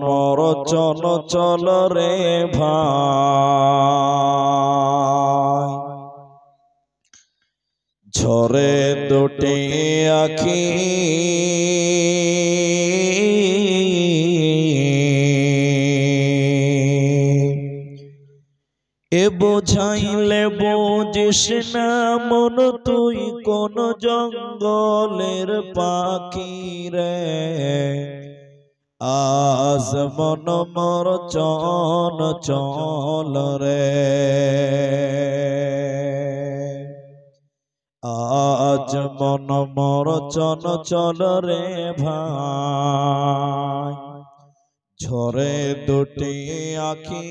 মর চল চল রে ভাই, ঝরে দুটি আখি এ বোঝাইলে বুঝিস না মন তুই কোন জঙ্গলের পাখি রে। আজ মন মর চল চল রে, আজ মন মর চল চল রে ভাই, ঝরে দুটি আখি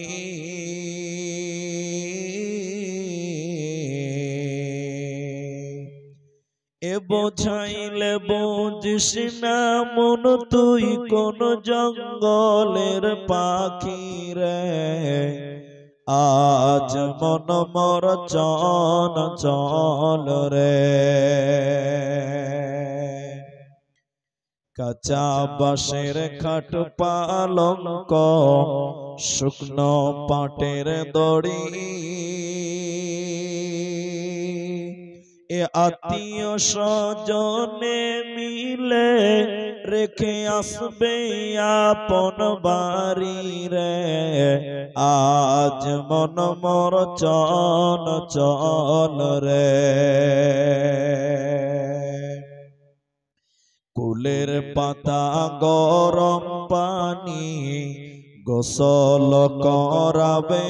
এ বোঝাইলে বুঝিস না মন তুই কোন জঙ্গলের পাখি রে। আজ মন মর চল চল রে, কাঁচা বাঁশের খাট পালঙ্ক শুকনো পাটের দড়ি, এ আত্মীয় স্বজনে মিলে রেখে আসবে আপন বাড়ি রে। আজ মন মর চল চল রে, কুলের পাতা গরম পানি গোসল করাবে,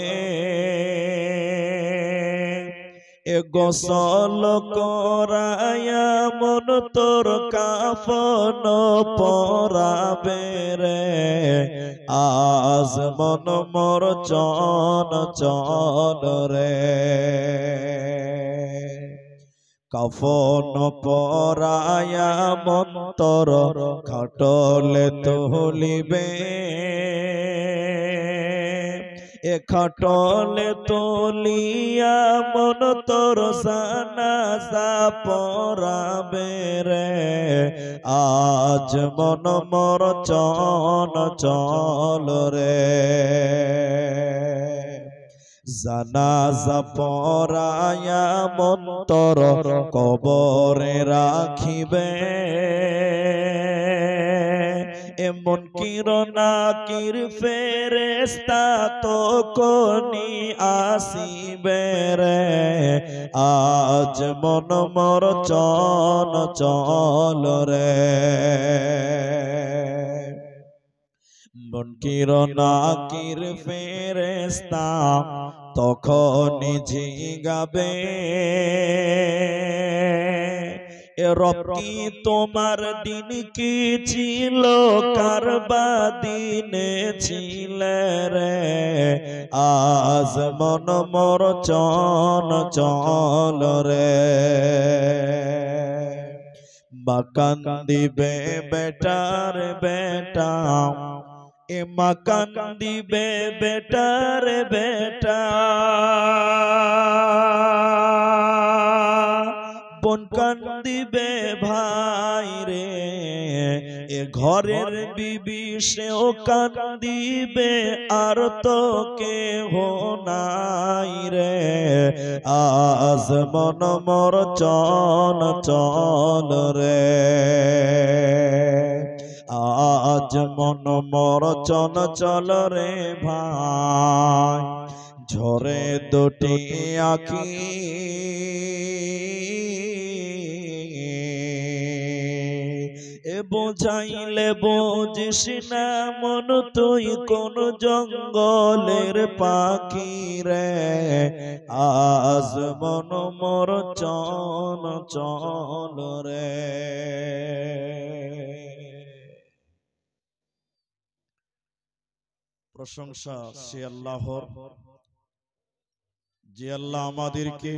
এ গোসল করায়া মন তোর কাফন পরাবে রে। আজ মন মর চল চল রে, কাফন পরায়া মন তোর খাটলে তুলিবে, এ খাটলে তুলিয়া মন তোর জানাজা পড়াবে রে। আজ মন মর চল চল রে, জানাজা পড়ায়া মন তোর কবরে রাখিবে, এমন কিরণাকির ফেরেশতা তো কোনি আসিবে রে। আজ মন মর চল চল রে, মন কিরণাকির ফেরেশতা তখনই জিগাবে, রব কি তোমার দিন কি ছিল, কার দিনে ছিলে রে। আজ মন মর চল চল রে, মা কান্দিবে বেটার বেটা, এ মা কান্দিবে বেটার বেটা, বোন কান্দিবে ভাই রে, এ ঘরের বিবি সেও কান্দিবে আর তো কেহ নাই রে। আজ মন মর চল চল রে, আজ মন মর চল চল রে ভাই, ঝরে দুটি আখি এ বোঝাইলে বুঝিস না মন তুই কোন জঙ্গলের পাখি রে। আজ মন মর চল চল রে। প্রশংসা সে আল্লাহর, যে আল্লাহ আমাদেরকে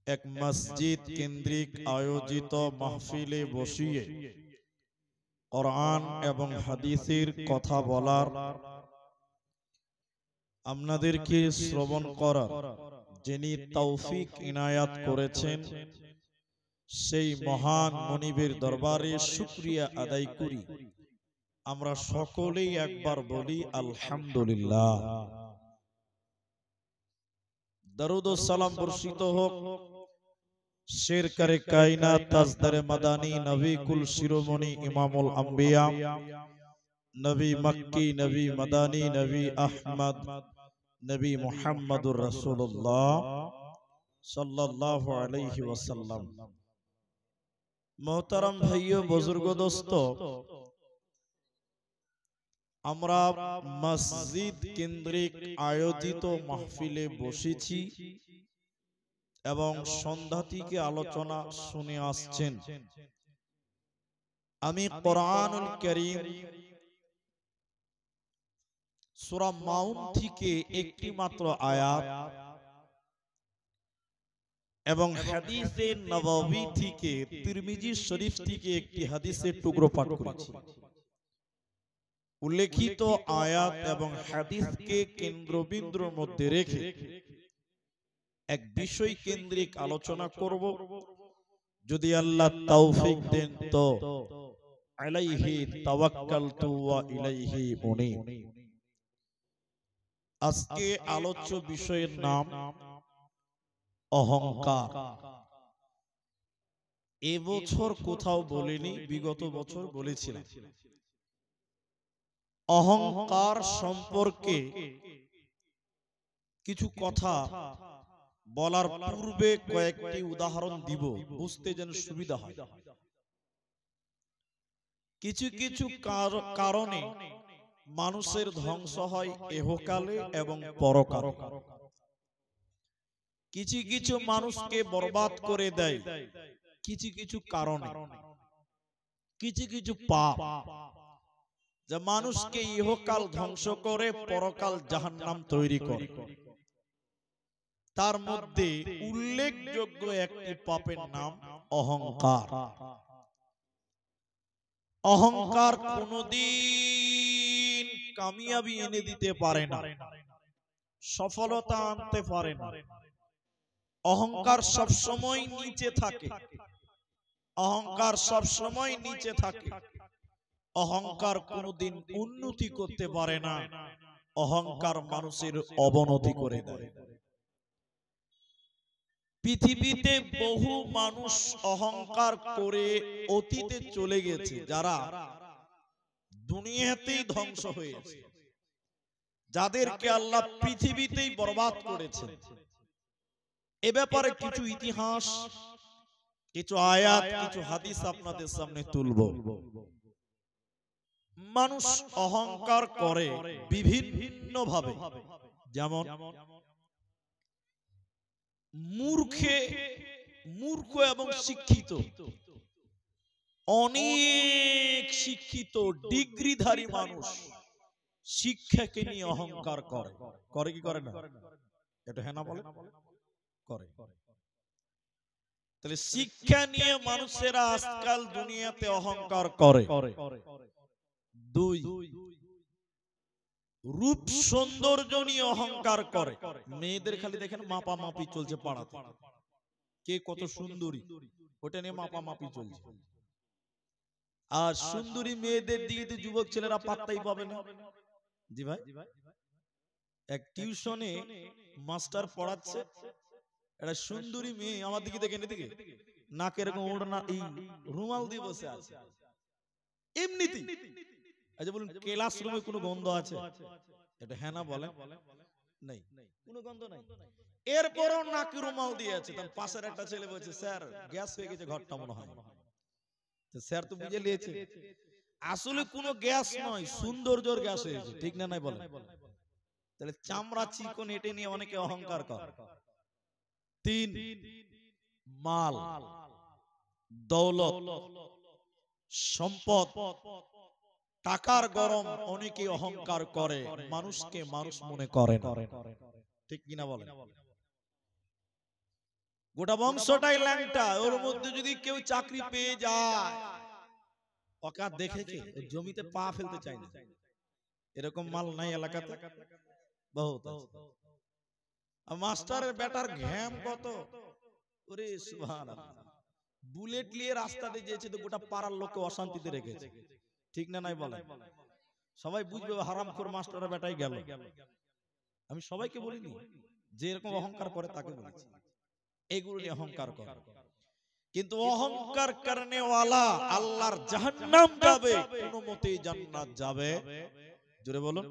এক মসজিদ কেন্দ্রিক আয়োজিত মাহফিলে বসিয়ে কোরআন এবং হাদিসের কথা বলার, আপনাদেরকে শ্রবণ করার যিনি তৌফিক ইনায়াত করেছেন, সেই মহান মনিবের দরবারে শুকরিয়া আদায় করি। আমরা সকলেই একবার বলি আলহামদুলিল্লাহ। দরুদ ও সালাম বর্ষিত হোক শেরকারে কায়নাত তাজদারে মাদানী নবী কুল শিরোমণি ইমামুল আম্বিয়া নবী মক্কি নবী মাদানী নবী আহমদ নবী মুহাম্মদুর রাসূলুল্লাহ সাল্লাল্লাহু আলাইহি ওয়াসাল্লাম। মোহতারাম ভাইও বুজুর্গ দোস্ত, আমরা মসজিদ কেন্দ্রিক আয়োজিত মাহফিলে বসেছি এবং সন্ধ্যা থেকে আলোচনা শুনে আসছেন। আমি কোরআনুল কারীম সূরা মাউন থেকে একটি মাত্র আয়াত এবং হাদিসে নববী থেকে তিরমিজি শরীফ থেকে একটি হাদিসের টুকরো পাঠ করেছি। উল্লেখিত আয়াত এবং হাদিসকে কেন্দ্রবিন্দুর মধ্যে রেখে এক বিষয় কেন্দ্রিক আলোচনা করব, যদি আল্লাহ তৌফিক দেন তো। আলাইহি তাওয়াক্কালতু ওয়া ইলাইহি উনীব। আজকে আলোচ্য বিষয়ের নাম অহংকার। এবছর কোথাও বলিনি, বিগত বছর বলেছিলাম। অহংকার সম্পর্কে কিছু কথা বলার পূর্বে কয়েকটি উদাহরণ দিব, বুঝতে যেন সুবিধা হয়। কিছু কিছু কারণে মানুষের ধ্বংস হয় ইহকালে এবং পরকালে। কিছু কিছু মানুষকে বরবাদ করে দেয় কিছু কিছু কারণে। কিছু কিছু পাপ যা মানুষকে ইহকাল ধ্বংস করে, পরকাল জাহান্নাম তৈরি করে। তার মধ্যে উল্লেখযোগ্য একটি পাপের নাম অহংকার। অহংকার কোনদিন কামিয়াবি এনে দিতে পারে না, সফলতা আনতে পারে না। অহংকার সব সময় নিচে থাকে, অহংকার সব সময় নিচে থাকে। অহংকার কোনদিন উন্নতি করতে পারে না, অহংকার মানুষের অবনতি করে দেয়। পৃথিবীতে বহু মানুষ অহংকার করে অতীতে চলে গেছে, যারা দুনিয়াতেই ধ্বংস হয়েছে, যাদেরকে আল্লাহ পৃথিবীতেই বরবাদ করেছেন। এ ব্যাপারে কিছু ইতিহাস, কিছু আয়াত, কিছু হাদিস আপনাদের সামনে তুলব। মানুষ অহংকার করে বিভিন্ন ভাবে, যেমন মূর্খ এবং শিক্ষিত। অনেক শিক্ষিত ডিগ্রিধারী মানুষ শিক্ষাকে নিয়ে অহংকার করে। করে কি করে না? এটা হ্যাঁ না বলে? করে। তাহলে শিক্ষা নিয়ে মানুষেরা আজকাল দুনিয়াতে অহংকার করে। দুই, রূপ সৌন্দর্য নিয়ে অহংকার করে। মেয়েদের খালি দেখেন মাপা মাপি চলছে পাড়াতে, কে কত সুন্দরী, ওটা নিয়ে মাপা মাপি চলছে। আর সুন্দরী মেয়েদের দিকে যুবক ছেলেরা পাত্তাই পাবে না। জি ভাই, এক টিউশনে মাস্টার পড়াচ্ছে, একটা সুন্দরী মেয়ে আমার দিকে দেখেন, এদিকে নাকে এরকম ওড়না, এই রুমাল দিয়ে বসে আছে এমনিতেই। আচ্ছা বলুন, ক্লাসরুমে কোনো গন্ধ আছে? এটা হ্যাঁ না বলেন? নেই, কোনো গন্ধ নাই। এরপরও নাকে রুমাল দিয়ে আছে। তার পাশের একটা ছেলে বলছে, স্যার গ্যাস হয়ে গেছে ঘরটা মনে হয়। স্যার তো বুঝে নিয়েছে আসলে কোনো গ্যাস নয়, সৌন্দর্যের গ্যাস হয়েছে। ঠিক না নাই বলেন? তাহলে চামড়া চিকন, এটে নিয়ে অনেকে অহংকার করে। তিন, মাল, দৌলত, সম্পদ, টাকার গরম অনেকে অহংকার করে, মানুষকে মানুষ মনে করে না। ঠিক কিনা বলেন? গোটা বংশটাই ল্যাংটা, ওর মধ্যে যদি কেউ চাকরি পেয়ে যায়, ওকে দেখে কে জমিতে পা ফেলতে চায় না। এরকম মাল নাই এলাকাতে? বহুত। মাস্টারের বেটার ঘ্যাম কত! ওরে সুবহানাল্লাহ, বুলেট নিয়ে রাস্তাতে যেছে তো গোটা পাড়ার লোককে অশান্তিতে রেখেছে। ঠিক না নাই বলেন? সবাই বুঝবে হারামখোর মাস্টারের বেটাই গেল। আমি সবাইকে বলিনি, যে এরকম অহংকার করে তাকে বলেছি এগুলো নিয়ে অহংকার করে। কিন্তু অহংকার করনে ওয়ালা আল্লাহর জাহান্নাম যাবে, কোনো মতেই জান্নাত যাবে জোরে বলুন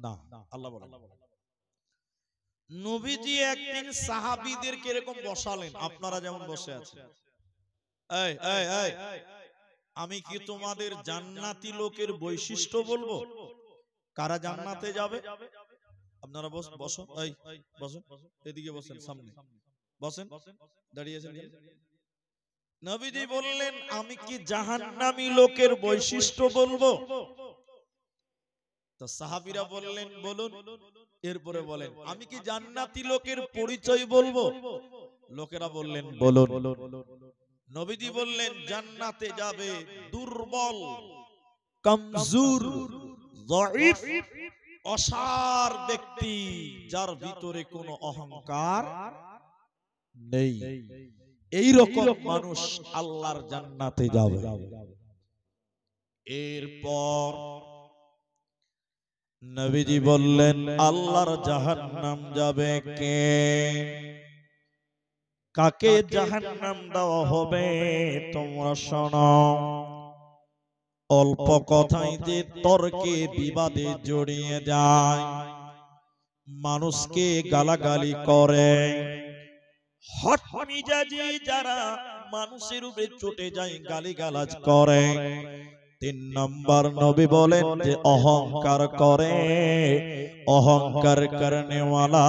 না। আল্লাহ বলেন নবীজি একদিন সাহাবীদেরকে এরকম বসালেন, আপনারা যেমন বসে আছেন। এই এই এই আমি কি তোমাদের জান্নাতি লোকের বৈশিষ্ট্য বলবো কারা জান্নাতে যাবে? আপনারা বসো, এই বসুন, এদিকে বসেন, সামনে বসেন, দাঁড়িয়েছেন। নবীজি বললেন আমি কি জাহান্নামী লোকের বৈশিষ্ট্য বলবো? তো সাহাবীরা বললেন বলুন। এরপরে বলেন আমি কি জান্নাতি লোকের পরিচয় বলবো? লোকেরা বললেন বলুন। নবীজি বললেন জান্নাতে যাবে দুর্বল, কমজোর, যঈফ, অসার ব্যক্তি, যার ভিতরে কোনো অহংকার নেই। এই রকম মানুষ আল্লাহর জান্নাতে যাবে। এরপর নবীজি বললেন আল্লাহর জাহান্নাম যাবে কে? কাকে জাহান্নাম দেওয়া হবে তোমরা শোনো। অল্প কথাই যে তর্কে বিবাদে জড়িয়ে যায়, মানুষকে গালাগালি করে, হট মিজাজি যারা মানুষের উপরে চটে যায়, গালিগালাজ করে। 3 নম্বর নবী বলেন যে অহংকার করে, অহংকার করনে ওয়ালা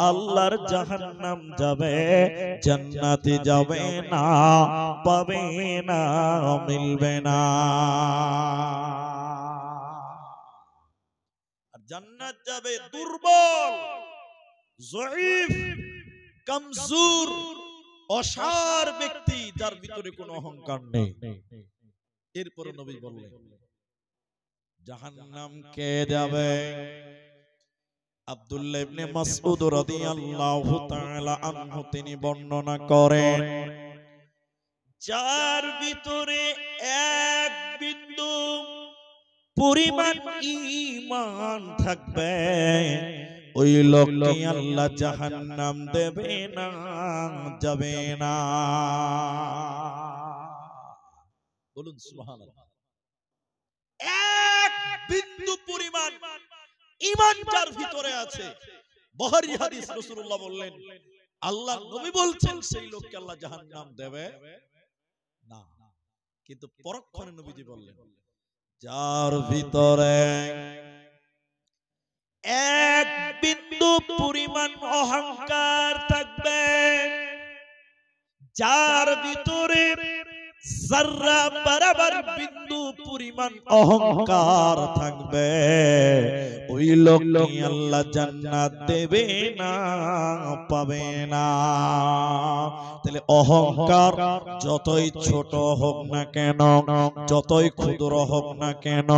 আল্লাহর জাহান্নাম যাবে, জান্নাতে যাবে না, পাবে না, মিলবে না। আর জান্নাত যাবে দুর্বল, যঈফ, কমজোর, অসার ব্যক্তি, যার ভিতরে কোনো অহংকার নেই। এরপর নবী বললেন জাহান্নাম কে যাবে? আব্দুল্লাহ ইবনে মাসউদ রাদিয়াল্লাহু তাআলা আনহু তিনি বর্ণনা করেন, যার ভিতরে এক বিন্দু পরিমাণ ঈমান থাকবে, ওই লোককে আল্লাহ জাহান্নাম দেবে না, যাবে না। বলুন সুবহানাল্লাহ। এক বিন্দু পরিমাণ ঈমান যার ভিতরে আছে, বুখারী হাদিস, রাসূলুল্লাহ বললেন, আল্লাহর নবী বলছেন সেই লোককে আল্লাহ জাহান্নাম দেবে না। কিন্তু পরক্ষণে নবীজি বললেন যার ভিতরে এক বিন্দু পরিমাণ অহংকার থাকবে, যার ভিতরে যারা বরাবর বিন্দু পরিমাণ অহংকার থাকবে, ওই লোককে আল্লাহ জান্নাত দেবে না, পাবে না। তাহলে অহংকার যতই ছোট হোক না কেন, যতই ক্ষুদ্র হোক না কেন,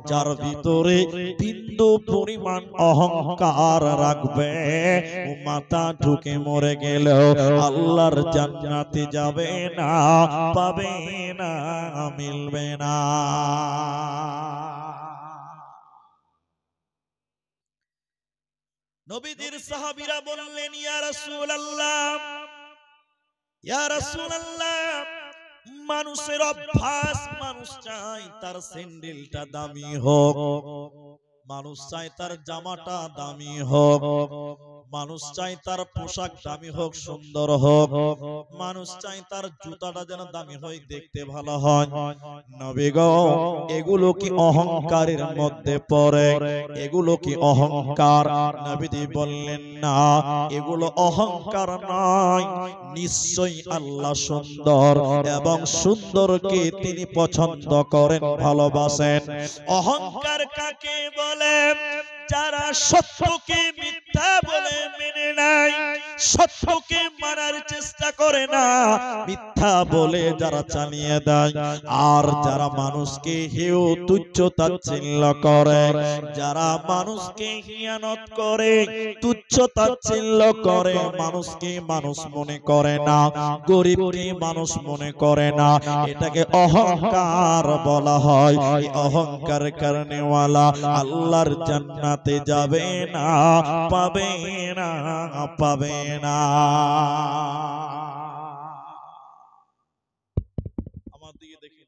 যার ভিতরে বিন্দু পরিমাণ অহংকার রাখবে, ও মাথা ঢুকে মরে গেলেও আল্লাহর জান্নাতে যাবে না, পাবে না, মিলবে না। নবীজির সাহাবীরা বললেন ইয়া রাসূলুল্লাহ, ইয়া রাসূলুল্লাহ, মানুষের অভ্যাস, মানুষ চায় তার স্যান্ডেলটা দামি হোক, মানুষ চায় তার জামাটা দামি হোক, মানুষ চায় তার পোশাক দামি হোক, সুন্দর হোক, মানুষ চায় তার জুতাটা যেন দামি হয়, দেখতে ভালো হয়। নবী গো, এগুলো কি অহংকারের মধ্যে পড়ে? এগুলো কি অহংকার? নবীজি বললেন না, এগুলো অহংকার নয়। নিশ্চয়ই আল্লাহ সুন্দর এবং সুন্দরকে তিনি পছন্দ করেন, ভালোবাসেন। অহংকার কাকে বলে? যারা সত্যকে মিথ্যা বলে মেনে নেয়, সত্যকে মানার চেষ্টা করে না, মিথ্যা বলে যারা চালিয়ে দেয়, আর যারা মানুষকে হেয় তুচ্ছ তাচ্ছিল্য করে, যারা মানুষকে হিয়ানত করে, তুচ্ছ তাচ্ছিল্য করে, মানুষকে মানুষ মনে করে না, গরিবকে মানুষ মনে করে না, এটাকে অহংকার বলা হয়। এই অহংকার কারণেওয়ালা আল্লাহর জান্নাতে যাবে না, পাবে না, পাবে না। আমার দিকে দেখি,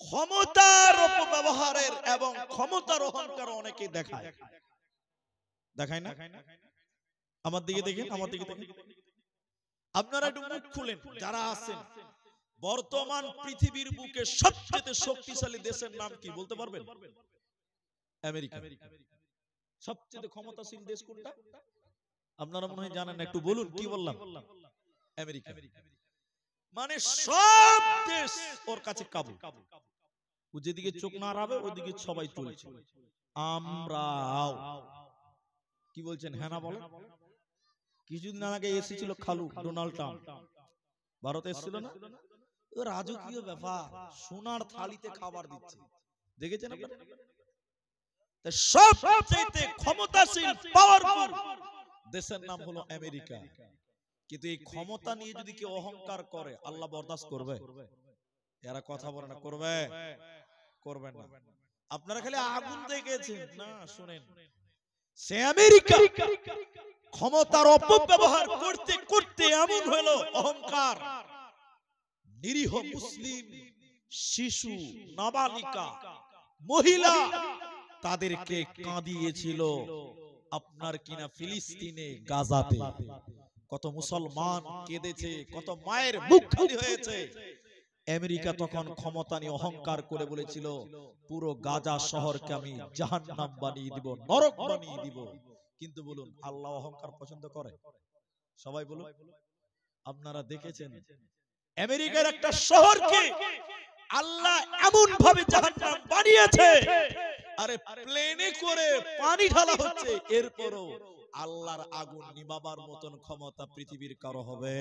ক্ষমতার অপব্যবহারের এবং ক্ষমতার অহংকার অনেকে দেখায়, দেখায় না? আমার দিকে দেখেন, আমার দিকে দেখেন। আপনারা একটু মুখ খুলেন যারা আছেন। বর্তমান পৃথিবীর বুকে সবচেয়ে শক্তিশালী দেশের নাম কি বলতে পারবেন? আমেরিকা। সবচেয়ে ক্ষমতাশীল দেশ কোনটা? আপনারা মনে হয় জানেন, একটু বলুন। কি বললাম? আমেরিকা। মানে সব দেশ ওর কাছে কাবু। ও যেদিকে চোখ না রাবে ওইদিকে সবাই চলছে। আমরাও কি বলছেন? হ্যাঁ না বলেন। কিছুদিন আগে এসেছিল খালু ডোনাল্ড ট্রাম্প, ভারতে এসেছিল না? রাজকীয় ব্যাপার, সোনার থালিতে খাবার দিচ্ছে, দেখেছেন আপনারা? সবচেয়ে ক্ষমতাশীল পাওয়ারফুল দেশের নাম হলো আমেরিকা। কিন্তু এই ক্ষমতা নিয়ে যদি কেউ অহংকার করে, আল্লাহ বরদাস্ত করবে? এরা কথা বলে না, করবে? করবে না। আপনারা খালি আগুন দেখেছেন না, শুনেন। সে আমেরিকা ক্ষমতার অপব্যবহার করতে করতে এমন হলো অহংকার, নিরীহ মুসলিম শিশু, নাবালিকা, মহিলা তাদেরকে কাঁদিয়েছিল আপনার কিনা ফিলিস্তিনে, গাজাতে। কত মুসলমান কেঁদেছে, কত মায়ের মুখ খালি হয়েছে। আমেরিকা তখন ক্ষমতা নিয়ে অহংকার করে বলেছিল, পুরো গাজা শহরকে আমি জাহান্নাম বানিয়ে দিব, নরক বানিয়ে দিব। কিন্তু বলুন, আল্লাহ অহংকার পছন্দ করে? সবাই বলুন। আপনারা দেখেছেন আমেরিকার একটা শহরকে আল্লাহ এমন ভাবে জাহান্নাম বানিয়েছে, আরে প্লেনে করে পানি ঢালা হচ্ছে, এরপরও আল্লাহর আগুন নিভাবার মতন ক্ষমতা পৃথিবীর কারো হবে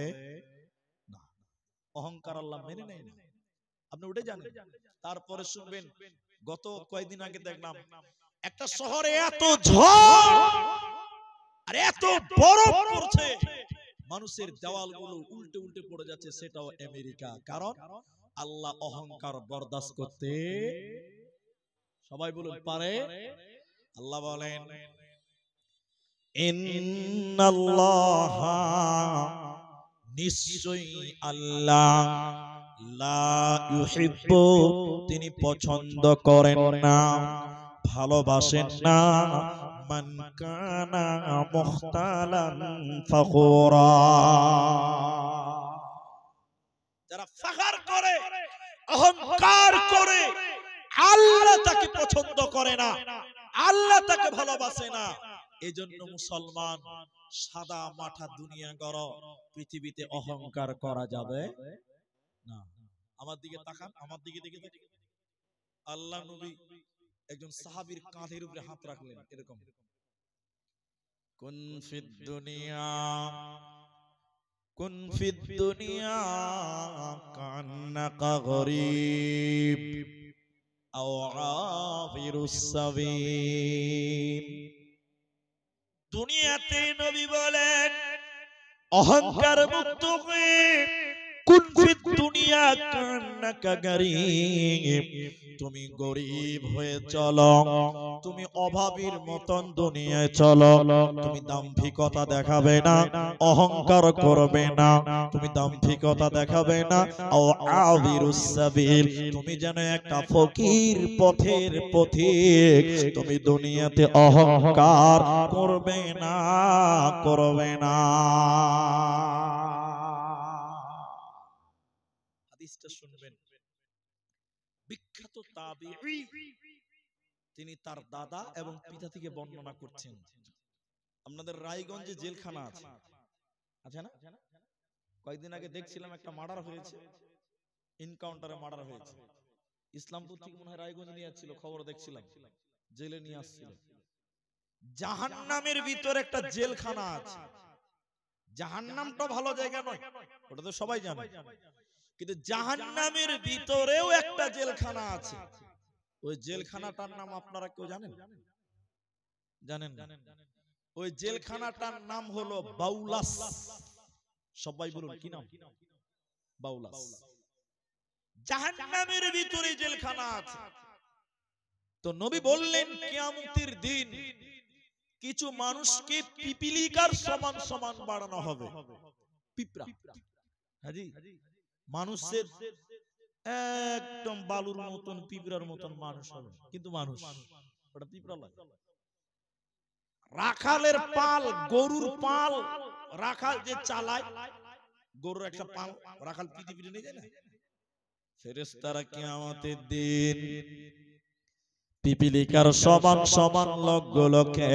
না। অহংকার আল্লাহ মেনে নেয় না। আপনি উঠে যান। তারপরে শুনবেন, গত কয়েকদিন আগে দেখলাম একটা শহরে এত ঝড় আর এত বরফ পড়ছে, মানুষের দেওয়ালগুলো উল্টে উল্টে পড়ে যাচ্ছে, সেটাও আমেরিকা। কারণ আল্লাহ অহংকার বরদাস্ত করতে, সবাই বলুন, পারে? আল্লাহ বলেন, ইন্নাল্লাহা, নিশ্চয়ই আল্লাহ, লা ইউহিব্বু, তিনি পছন্দ করেন না, ভালোবাসেন না, মান কানা মুখতালান ফাখুরা, যারা ফাখর করে, অহংকার করে, আল্লাহ তাকে পছন্দ করে না, আল্লাহ তাকে ভালোবাসে না। এজন্য মুসলমান সাদা মাঠা দুনিয়া গড়, পৃথিবীতে অহংকার করা যাবে না। আমার দিকে তাকান, আমার দিকে দেখে দেখে। আল্লাহ নবী একজন সাহাবীর কাঁধের উপরে হাত রাখলেন, এরকম, কুন ফিদ দুনিয়া, কুন ফিদ দুনিয়া কান্নাকা গরীব আও আবিরুস সাবিল। দুনিয়াতে নবী বলেন, অহংকার মুক্ত হয়ে কুন ফিদ দুনিয়া কান্নাকা গরীব, তুমি গরিব হয়ে চলো, তুমি অভাবীর মতন দুনিয়ায় চলো, তুমি দাম্ভিকতা দেখাবে না, অহংকার করবে না, তুমি দাম্ভিকতা দেখাবে না, ও আবিরুস সাবিল, তুমি যেন একটা ফকির পথের পথিক, তুমি দুনিয়াতে অহংকার করবে না, করবে না। হাদিসটা শুনবেন, বিখ্যাত তাবিঈ, তিনি তার দাদা এবং পিতা থেকে বর্ণনা করছেন। আপনাদের রায়গঞ্জে জেলখানা আছে, আছে না? কয়েকদিন আগে দেখছিলাম একটা মার্ডার হয়েছে, এনকাউন্টারে মার্ডার হয়েছে। ইসলামপুর থেকে মনে হয় রায়গঞ্জ নিয়ে আসছিল, খবর দেখছিলাম, জেলে নিয়ে আসছিল। জাহান্নামের ভিতরে একটা জেলখানা আছে। জাহান্নামটা ভালো জায়গা নয়, ওটা তো সবাই জানে, কিন্তু জাহান্নামের ভিতরেও একটা জেলখানা আছে। ওই জেলখানাটার নাম আপনারা কেউ জানেন? জানেন না? ওই জেলখানাটার নাম হলো বাউলাস। সবাই বলুন কি নাম? বাউলাস। জাহান্নামের ভিতরে জেলখানা আছে। তো নবী বললেন কিয়ামতের দিন কিছু মানুষকে পিপিলিকার সমান সমান বাড়ানো হবে। পিঁপড়া, হাজি, মানুষের একদম বালুর মতন পিঁপড়ার মতন মানুষ হবে, কিন্তু মানুষ, ওটা পিঁপড়া লাগে। রাখালের পাল, গরুর পাল, রাখাল যে চালায়, গরুর একটা পাল রাখাল পিটি পিটি নিয়ে যায় না, ফেরেশতারা কিয়ামতের দিন পিপিলিকার সমান সমান লোকগুলোকে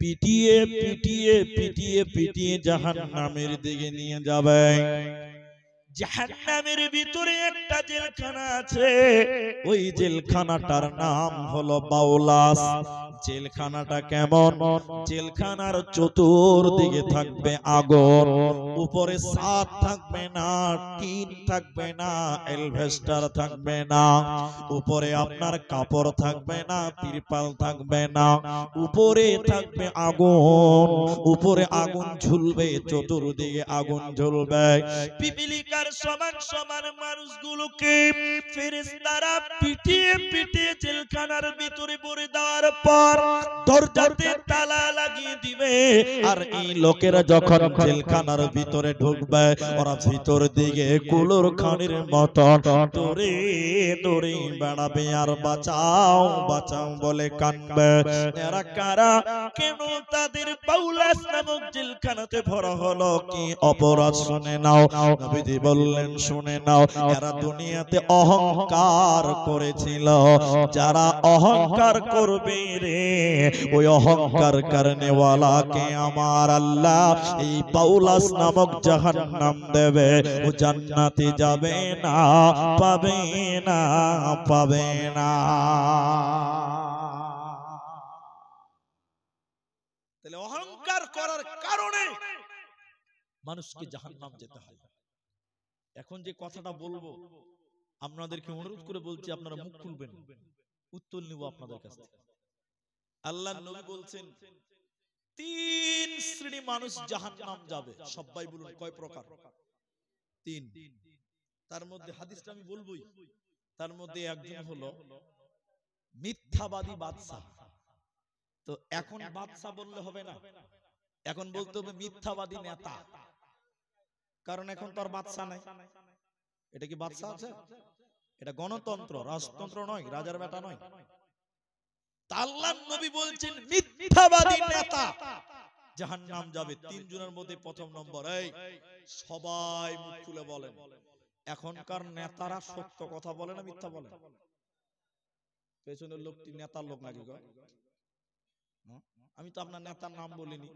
পিটিয়ে পিটিয়ে পিটিয়ে পিটিয়ে জাহান্নামের দিকে নিয়ে যাবে। জাহান্নামের ভিতরে একটা জেলখানা আছে, ওই জেলখানাটার নাম হলো বাউলাস। জেলখানাটা কেমন? জেলখানার চতুর্দিকে থাকবে আগুন, উপরে ছাদ থাকবে না, টিন থাকবে না, এলভেস্টার থাকবে না, উপরে আপনার কাপড় থাকবে না, তিরপাল থাকবে না, উপরে থাকবে আগুন, উপরে আগুন ঝুলবে, চতুর্দিকে আগুন ঝুলবে। পিপিলিকার সমান সমান মানুষগুলোকে ফেরেশতারা পিটিয়ে পিটিয়ে জেলখানার ভিতরে ভরে দেওয়ার পর দরজাতে তালা লাগিয়ে দিবে। আর এই লোকেরা যখন জেলখানার ভিতরে ঢুকবে, ওরা ভিতর দিকে কুলোর খানির মতো দৌড়ে দৌড়ে বেড়াবে আর বাঁচাও বাঁচাও বলে কাঁদবে। এরা কারা? কেন তাদের বাউলাস নামক জেলখানাতে ভরা হলো? কি অপরাধ শুনে নাও। নবীজি বললেন শুনে নাও, এরা দুনিয়াতে অহংকার করেছিল। যারা অহংকার করবে রে, ওই অহংকার করনেওয়ালাকে আমার আল্লাহ এই বাউলাস নামক জাহান্নাম দেবে। ও জান্নাতে যাবে না, পাবে না, পাবে না। তাহলে অহংকার করার কারণে মানুষকে জাহান্নাম যেতে হয়। এখন যে কথাটা বলবো আপনাদেরকে অনুরোধ করে বলছি, আপনারা মুখ খুলবেন, উত্তর নিব আপনাদের কাছে। আল্লাহর নবী বলছেন তিন শ্রেণী মানুষ জাহান্নাম যাবে। সবাই বলুন কয় প্রকার? তিন। তার মধ্যে হাদিসটা আমি বলবোই, তার মধ্যে একজন হলো মিথ্যাবাদী বাদশা। তো এখন বাদশা বললে হবে না, এখন বলতে হবে মিথ্যাবাদী নেতা, কারণ এখন তো আর বাদশা নাই। এটা কি বাদশা আছে? এটা গণতন্ত্র, রাজতন্ত্র নয়, রাজার বেটা নয়। আল্লাহর নবী বলছেন মিথ্যাবাদী নেতা জাহান্নাম যাবে। তিনজনের মধ্যে প্রথম নম্বর, এই সবাই মুখ খুলে বলেন, এখনকার নেতারা সত্য কথা বলে না মিথ্যা বলে? পেছনের লোকটি নেতার লোক নাকি গো? আমি তো আপনার নেতার নাম বলিনি।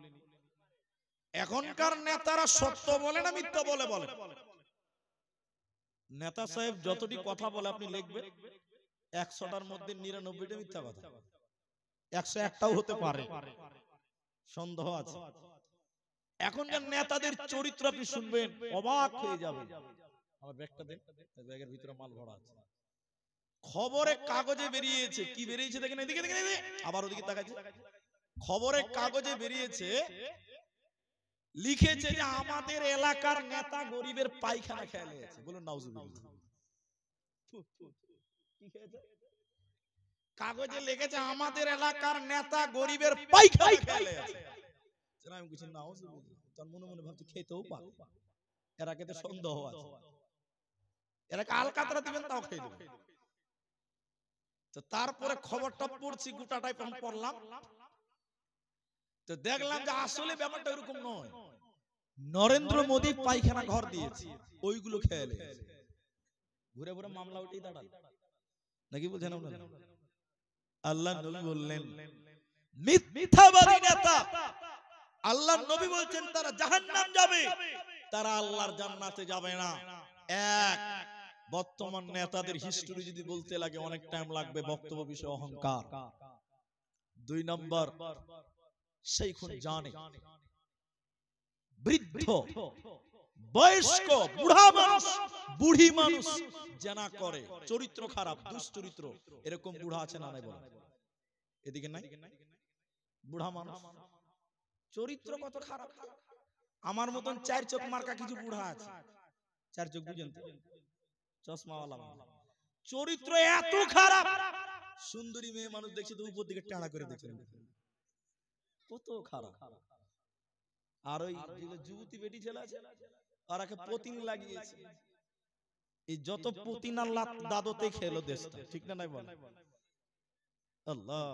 এখনকার নেতারা সত্য বলে না মিথ্যা বলে? বলে নেতা সাহেব যতটি কথা বলে আপনি লিখবেন, 100টার মধ্যে 99টা মিথ্যা কথা, 101টাও হতে পারে, সন্দেহ আছে। এখনকার নেতাদের চরিত্র আপনি শুনবেন অবাক হয়ে যাবেন। আমার ব্যাগটা দেন, ব্যাগের ভিতরে মাল ভরা আছে। খবরে কাগজে বেরিয়েছে, কি বেরিয়েছে দেখেন, এদিকে দেখেন, আবার ওদিকে তাকাচ্ছে। খবরে কাগজে বেরিয়েছে, লিখেছে যে আমাদের এলাকার নেতা গরিবের পায়খানা খেয়ে নিয়েছে। বলুন নাউজুবিল্লাহ। কি খেয়েছে? কাগজে লিখেছে আমাদের এলাকার নেতা গরিবের পায়খানা খেয়ে নিয়েছে। আমি কিছু নাউজুবিল্লাহ, তার মনে মনে ভাবছি খেতেও পারে, এরা খেতে সন্দেহ আছে, এরা আলকাতরা দিবেন তাও খেয়ে দেবে। তো তারপরে খবরটা পড়ছি, গোটাটাই পড়লাম, তো দেখলাম যে আসলে ব্যাপারটা এরকম নয়। নরেন্দ্র মোদী পায়খানা ঘর দিয়েছে, ওইগুলো খেয়ে নিয়েছে। ঘুরে ঘুরে মামলা উঠেই দাঁড়াল নাকি বলছেন আপনারা? আল্লাহর নবী বললেন মিথ্যাবাদী নেতা, আল্লাহর নবী বলছেন তারা জাহান্নাম যাবে, তারা আল্লাহর জান্নাতে যাবে না। এক, বর্তমান নেতাদের হিস্টরি যদি বলতে লাগে অনেক টাইম লাগবে, বক্তব্য বিষয় অহংকার। দুই নম্বর শাইখুন জানে, বৃদ্ধ বয়স্ক বুড়া মানুষ, বুড়ি মানুষ জানা করে, চরিত্র খারাপ, দুশ্চরিত্র, এরকম বুড়া আছে না নাই বলেন? এদিকে নাই? বুড়া মানুষ চরিত্র কত খারাপ। আমার মতন চার চোখ মার্কা কিছু বুড়া আছে, চার চোখ বুঝেন তো, চশমাওয়ালা, চরিত্র এত খারাপ, সুন্দরী মেয়ে মানুষ দেখছে তো উপর দিকে টানা করে দেখছে, কত খারাপ। আর ওই যুবতী বেটি ছেলে আছে, আর একে পতিন লাগিয়েছে, এই যত পতিন আল্লাহ দাদতে খেলো দেশটা, ঠিক না নাই বল? আল্লাহ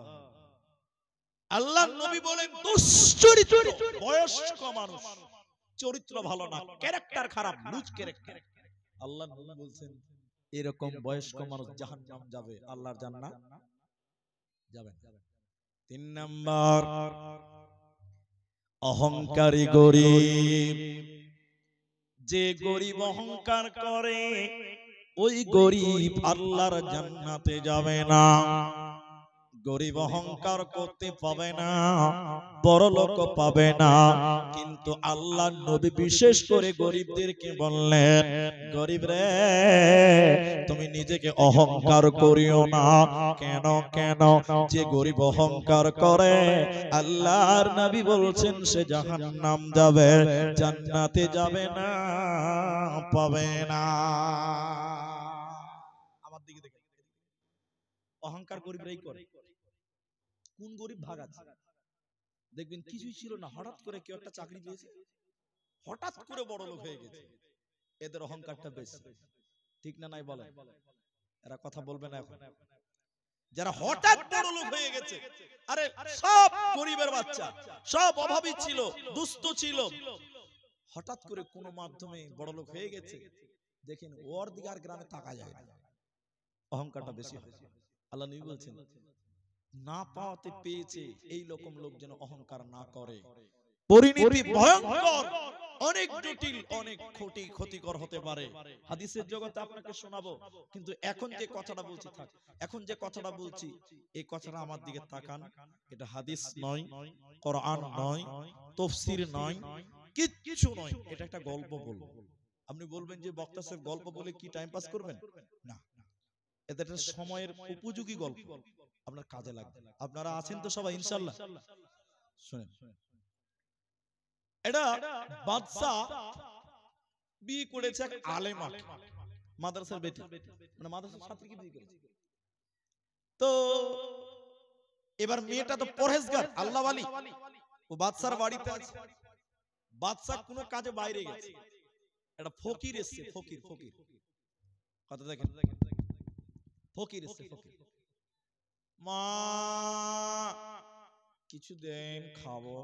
আল্লাহ নবী বলেন দুশ্চরিত্র বয়স্ক মানুষ, চরিত্র ভালো না, ক্যারেক্টার খারাপ, লুজ ক্যারেক্টার, আল্লাহ নবী বলছেন এরকম বয়স্ক মানুষ জাহান্নাম যাবে, আল্লাহর জান্নাত যাবে না। 3 নাম্বার অহংকারী গরিব, যে গরিব অহংকার করে ওই গরিব আল্লাহর জান্নাতে যাবে না। গরিব অহংকার করতে পাবে না, বড় লোক পাবে না, কিন্তু আল্লাহ নবী বিশেষ করে গরিবদেরকে বললেন, গরিব রে তুমি নিজেকে অহংকার করিও না। কেন কেন? যে গরিব অহংকার করে আল্লাহর নবী বলছেন সে জাহান্নাম যাবে, জান্নাতে যাবে না, পাবে না। আমার দিকে দেখে অহংকার গরিবরাই করে। কোন গরিব ভাগ আছে দেখবেন, কিছুই ছিল না, হঠাৎ করে কেউ একটা চাকরি পেয়েছে, হঠাৎ করে বড় লোক হয়ে গেছে, এদের অহংকারটা বেশি, ঠিক না নাই বলেন? এরা কথা বলবে না এখন, যারা হঠাৎ বড় লোক হয়ে গেছে, আরে সব গরিবের বাচ্চা, সব অভাবী ছিল, দুস্থ ছিল, হঠাৎ করে কোন মাধ্যমে বড় লোক হয়ে গেছে, দেখেন ওর দিকে আর গ্রামে তাকা যায় না, অহংকারটা বেশি হয়। আল্লাহ নবী বলছেন না পাওয়াতে পেয়েছে এই রকম লোক যেন অহংকার না করে। পরিণতি ভয়ঙ্কর, অনেক জটিল, অনেক ক্ষতিকর হতে পারে। হাদিসের জগতে আপনাকে শোনাবো, কিন্তু এখন যে কথাটা বলছি থাক, এখন যে কথাটা বলছি এই কথাটা আমার দিকে তাকান, এটা হাদিস নয়, কোরআন নয়, তাফসীর নয়, কিচ্ছু নয়, এটা একটা গল্প বলবো। আপনি বলবেন যে বক্তা সাহেব গল্প বলে কি টাইম পাস করবেন? না, এটা একটা সময়ের উপযোগী গল্প, আপনার কাজে লাগবে। আপনারা আছেন তো সবাই ইনশাআল্লাহ? শুনেন, এটা বাদশা বিয়ে করেছে এক আলেমা, মাদ্রাসার বেটি, মানে মাদ্রাসার ছাত্রীকে বিয়ে করেছে। তো এবার মেয়েটা তো পরহেজগার, আল্লাহ ওয়ালি, ও বাদশার বাড়িতে আছে। বাদশা কোনো কাজে বাইরে গেছে, একটা ফকির এসেছে, ফকির, ফকির কথা দেখেন, ফকির এসেছে, ফকির, মা কিছু দেন খাবো।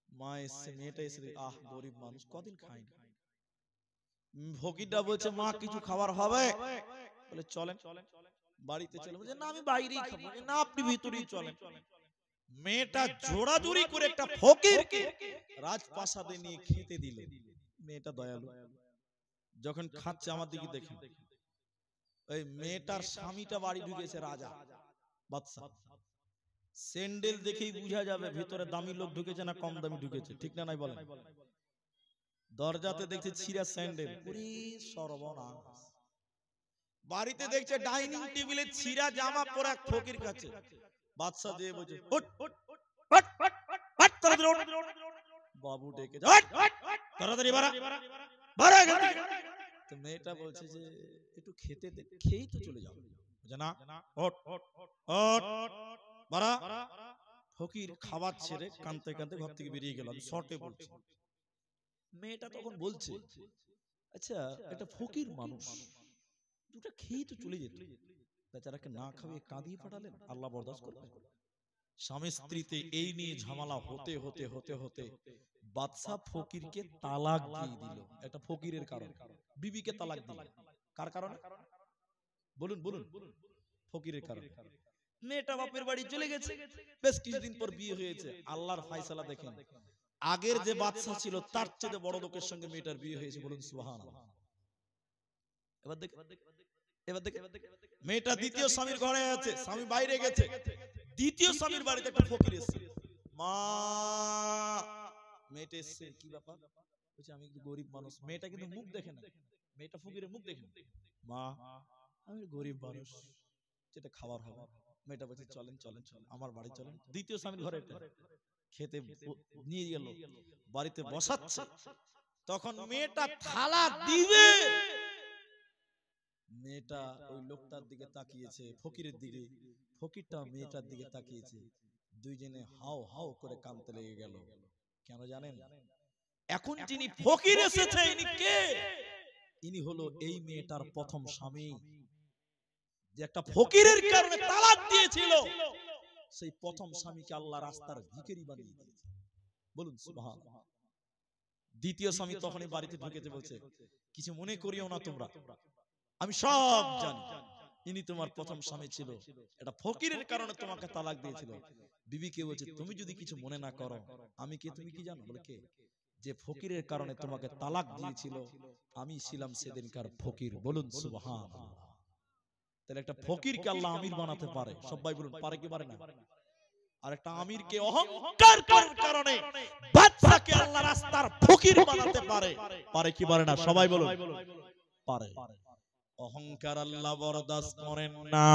মা এসে, মেয়েটা এসে, আহ গরিব মানুষ কদিন খাই না। ফকিরটা বলছে মা কিছু খাবার হবে? বলে চলেন বাড়িতে চলে। বলছে না আমি বাইরেই খাবো। না আপনি ভিতরেই চলেন। মেয়েটা জোড়াজুড়ি করে একটা ফকিরকে রাজপ্রাসাদে নিয়ে খেতে দিল। মেয়েটা দয়ালু, যখন খাচ্ছে আমার দিকে দেখে, ওই মেয়েটার স্বামীটা বাড়ি ঢুকেছে, রাজা বাদশা, স্যান্ডেল দেখেই বোঝা যাবে ভিতরে দামি লোক ঢুকেছে না কম দামি ঢুকেছে, ঠিক না নাই বলেন? দরজাতে দেখছে ছিঁড়া স্যান্ডেল, পুরি সর্বনাশ। বাড়িতে দেখছে ডাইনিং টেবিলে ছিঁড়া জামা পরা এক ফকির কাছে। বাদশা দিয়ে বলছে বাবু ডেকে তাড়াতাড়ি বাড়া বাড়া এখান থেকে। তো মেয়েটা বলছে যে একটু খেতে দে, খেয়েই তো চলে যাও। বলছে না, ওঠ ওঠ বাড়া। ফকির খাবার ছেড়ে কাঁদতে কাঁদতে ঘর থেকে বেরিয়ে গেল। আমি শর্টে বলছি। মেয়েটা তখন বলছে আচ্ছা একটা ফকির মানুষ দুটা খেয়েই তো চলে যেত, বেচারাকে না খাওয়িয়ে কাঁদিয়ে পাঠালেন, আল্লাহ বরদাস্ত করবেন? স্বামী স্ত্রীতে এই নিয়ে ঝামেলা হতে হতে হতে হতে বাদশা ফকিরকে তালাক দিয়ে দিল। এটা ফকিরের কারণ, বিবিকে তালাক দিল। কার কারণে বলুন বলুন? ফকিরের কারণে। মেয়েটা বাপের বাড়ি চলে গেছে, বেশ কিছুদিন পর বিয়ে হয়েছে। আল্লাহর ফয়সালা দেখেন, আগের যে বাদশা ছিল তার চেয়ে বড় লোকের সঙ্গে মেয়েটার বিয়ে হয়েছে, বলুন সুবহানাল্লাহ। এবার দেখ, এবার দেখ, মেয়েটা দ্বিতীয় স্বামীর ঘরে আছে, স্বামী বাইরে গেছে, দ্বিতীয় স্বামীর বাড়িতে একটা ফকির এসেছে। মা, মেয়েটা এসছে, কি ব্যাপার? বলছে আমি একটু গরিব মানুষ। মেয়েটা কিন্তু মুখ দেখে না, মেয়েটা ফকিরের মুখ দেখে না। মা, আমি গরিব মানুষ, যেটা খাবার হবে। মেয়েটা বলছে চলেন চলেন চলেন আমার বাড়ি চলেন। দ্বিতীয় স্বামীর ঘরে খেতে নিয়ে গেল, বাড়িতে বসাচ্ছে। তখন মেয়েটা থালা দিবে, মেয়েটা ওই লোকটার দিকে তাকিয়েছে, ফকিরের দিকে, ফকিরটা মেয়েটার দিকে তাকিয়েছে। দুইজনে হাও হাও করে কাঁদতে লেগে গেল। কেন জানেন? এখন যিনি ফকির এসেছে ইনি কে? ইনি হলো এই মেয়েটার প্রথম স্বামী, যে একটা ফকিরের কারণে তালাক দিয়েছিল। সেই প্রথম স্বামীকে আল্লাহ রাস্তার ভিখারি বানিয়ে দিয়েছে। বলুন সুবহানাল্লাহ। দ্বিতীয় স্বামী তখনই বাড়িতে ঢুকেছে, বলছে কিছু মনে করিও না তোমরা, আমি সব জানি, ইনি তোমার প্রথম স্বামী ছিল, এটা ফকিরের কারণে তোমাকে তালাক দিয়েছিল। বিবিকে বলছে তুমি যদি কিছু মনে না করো, আমি কে তুমি কি জানো? বলে কে? যে ফকিরের কারণে তোমাকে তালাক দিয়েছিল, আমি ছিলাম সেদিনকার ফকির। বলুন সুবহানাল্লাহ। তাহলে একটা ফকিরকে আল্লাহ আমির বানাতে পারে। সবাই বলুন পারে কি পারে না? আর একটা আমিরকে অহংকার করার কারণে বাদশাকে আল্লাহ রাস্তার ফকির বানাতে পারে। পারে কি পারে না? সবাই বলুন পারে। অহংকার আল্লাহ বরদাস্ত করেন না।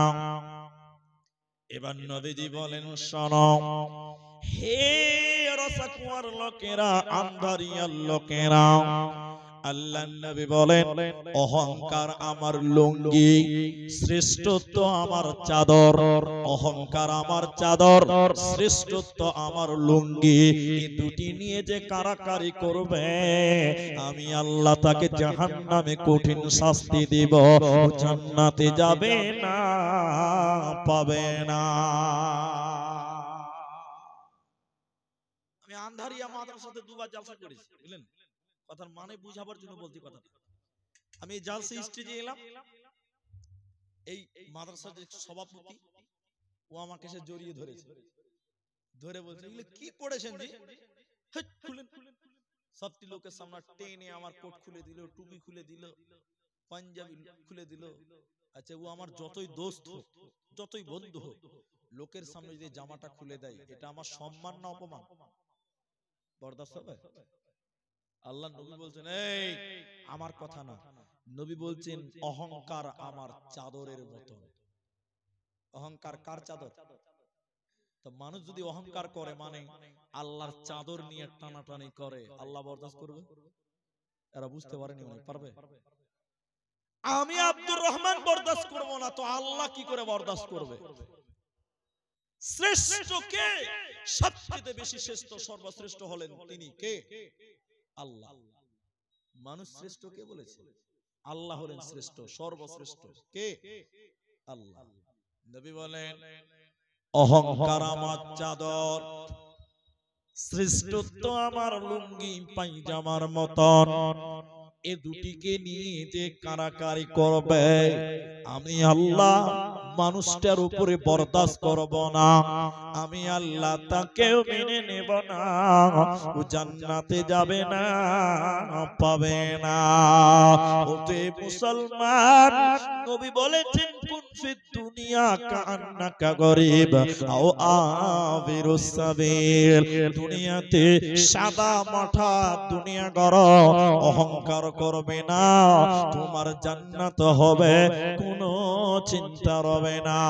এবার নবীজি বলেন শোনো, হে রসাকুয়ার লোকেরা, আন্ধারিয়ার লোকেরা, আল্লাহ নবী বলেন অহংকার আমার লুঙ্গি, শ্রেষ্ঠত্ব আমার চাদর। অহংকার আমার চাদর, শ্রেষ্ঠত্ব আমার লুঙ্গি। এই দুটি নিয়ে যে কারাকারি করবে, আমি আল্লাহ তাকে জাহান্নামে কঠিন শাস্তি দিব, জান্নাতে যাবে না, পাবে না। আমি আন্ধারিয়া মাদ্রাসাতে দুবার জালসা করেছি, বুঝলেন? কথার মানে বুঝাবার জন্য বলছি কথাটা। আমি জালসা স্টেজে এলাম, এই মাদ্রাসার যে সভাপতি ও আমাকে সে জড়িয়ে ধরেছে, ধরে বলছে এগুলো কি পড়েছেন জি? হেট, খুলেন। সবটি লোকের সামনে টেনে আমার কোট খুলে দিল, টুপি খুলে দিল, পাঞ্জাবি খুলে দিল। আচ্ছা, ও আমার যতই দোস্ত হোক, যতই বন্ধু হোক, লোকের সামনে যদি জামাটা খুলে দেয়, এটা আমার সম্মান না অপমান? বরদাস্ত হবে? আল্লাহ নবী বলছেন এই আমার কথা না, নবী বলছেন অহংকার আমার চাদরের মতো। অহংকার কার চাদর? তো মানুষ যদি অহংকার করে মানে আল্লাহর চাদর নিয়ে টানাটানি করে, আল্লাহ বরদাস্ত করবে? এরা বুঝতে পারেনি, মনে পারবে? আমি আব্দুর রহমান বরদাস্ত করব না, তো আল্লাহ কি করে বরদাস্ত করবে? শ্রেষ্ঠ কে? সবচেয়ে বেশি শ্রেষ্ঠ, সর্বশ্রেষ্ঠ হলেন তিনি কে? আল্লাহ। মানুষ শ্রেষ্ঠ কে বলেছে? আল্লাহ হলেন শ্রেষ্ঠ, সর্বশ্রেষ্ঠ কে? আল্লাহ। নবী বলেন অহংকার আমার চাদর, শ্রেষ্ঠত্ব আমার লুঙ্গি পায়জামার মতন। এ দুটিকে নিয়ে যে কারাকারি করবে, আমি আল্লাহ মানুষটার উপরে বরদাস্ত করব না, আমি আল্লাহ তাকেও মেনে নেব না, ও জান্নাতে যাবে না, পাবে না। ওতে মুসলমান, নবী বলেছেন কুন ফিদ দুনিয়া কান্নাকা গরিব আও আবিরুস সাবিল। দুনিয়াতে সাদা মাঠা দুনিয়া গড়, অহংকার করবে না, তোমার জান্নাত হবে, কোনো চিন্তা রবে না।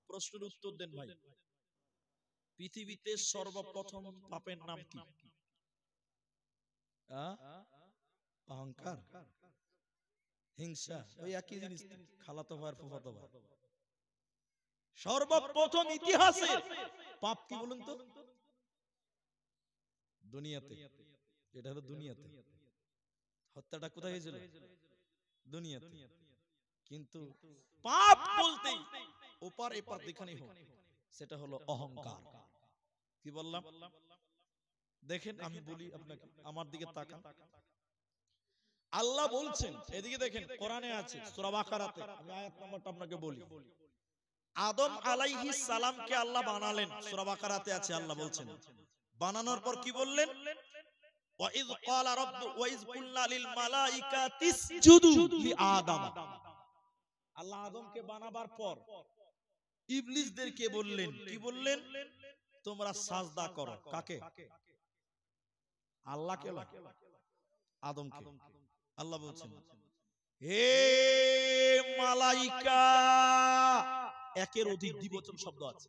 প্রশ্নের উত্তর দেন ভাই। পৃথিবীতে সর্বপ্রথম পাপের নাম কি? অহংকার, হিংসা, ওই একই জিনিস, খালাতো ভাই ফুফাতো ভাই। সর্বপ্রথম ইতিহাসে পাপ কি বলুন তো? দুনিয়াতে। এটা হলো দুনিয়াতে। হত্যাটা কোথায় হয়েছিল? দুনিয়াতে। কিন্তু পাপ বলতেই ওপার এপার যেখানে হোক, সেটা হলো অহংকার। কি বললাম? দেখেন আমি বলি আপনাকে, আমার দিকে তাকান। আল্লাহ বলছেন, এদিকে দেখেন, কোরআনে আছে সূরা বাকারাতে, আমি আয়াত নাম্বারটা আপনাকে বলি। আদম আলাইহিস সালামকে আল্লাহ বানালেন, সূরা বাকারাতে আছে। আল্লাহ বলছেন বানানোর পর কি বললেন? ওয়াইজ ক্বালা রাব্বু ওয়াইজ কুলনা লিল মালাইকাতি ইসজুদু লিআদম। আল্লাহ আদমকে বানাবার পর ইবলিসদেরকে বললেন, কি বললেন? তোমরা সাজদা করো। কাকে? আল্লাহকে না, আদমকে। আল্লাহ বলছেন, হে মালাইকা, একের অধিক দ্বিবচন শব্দ আছে।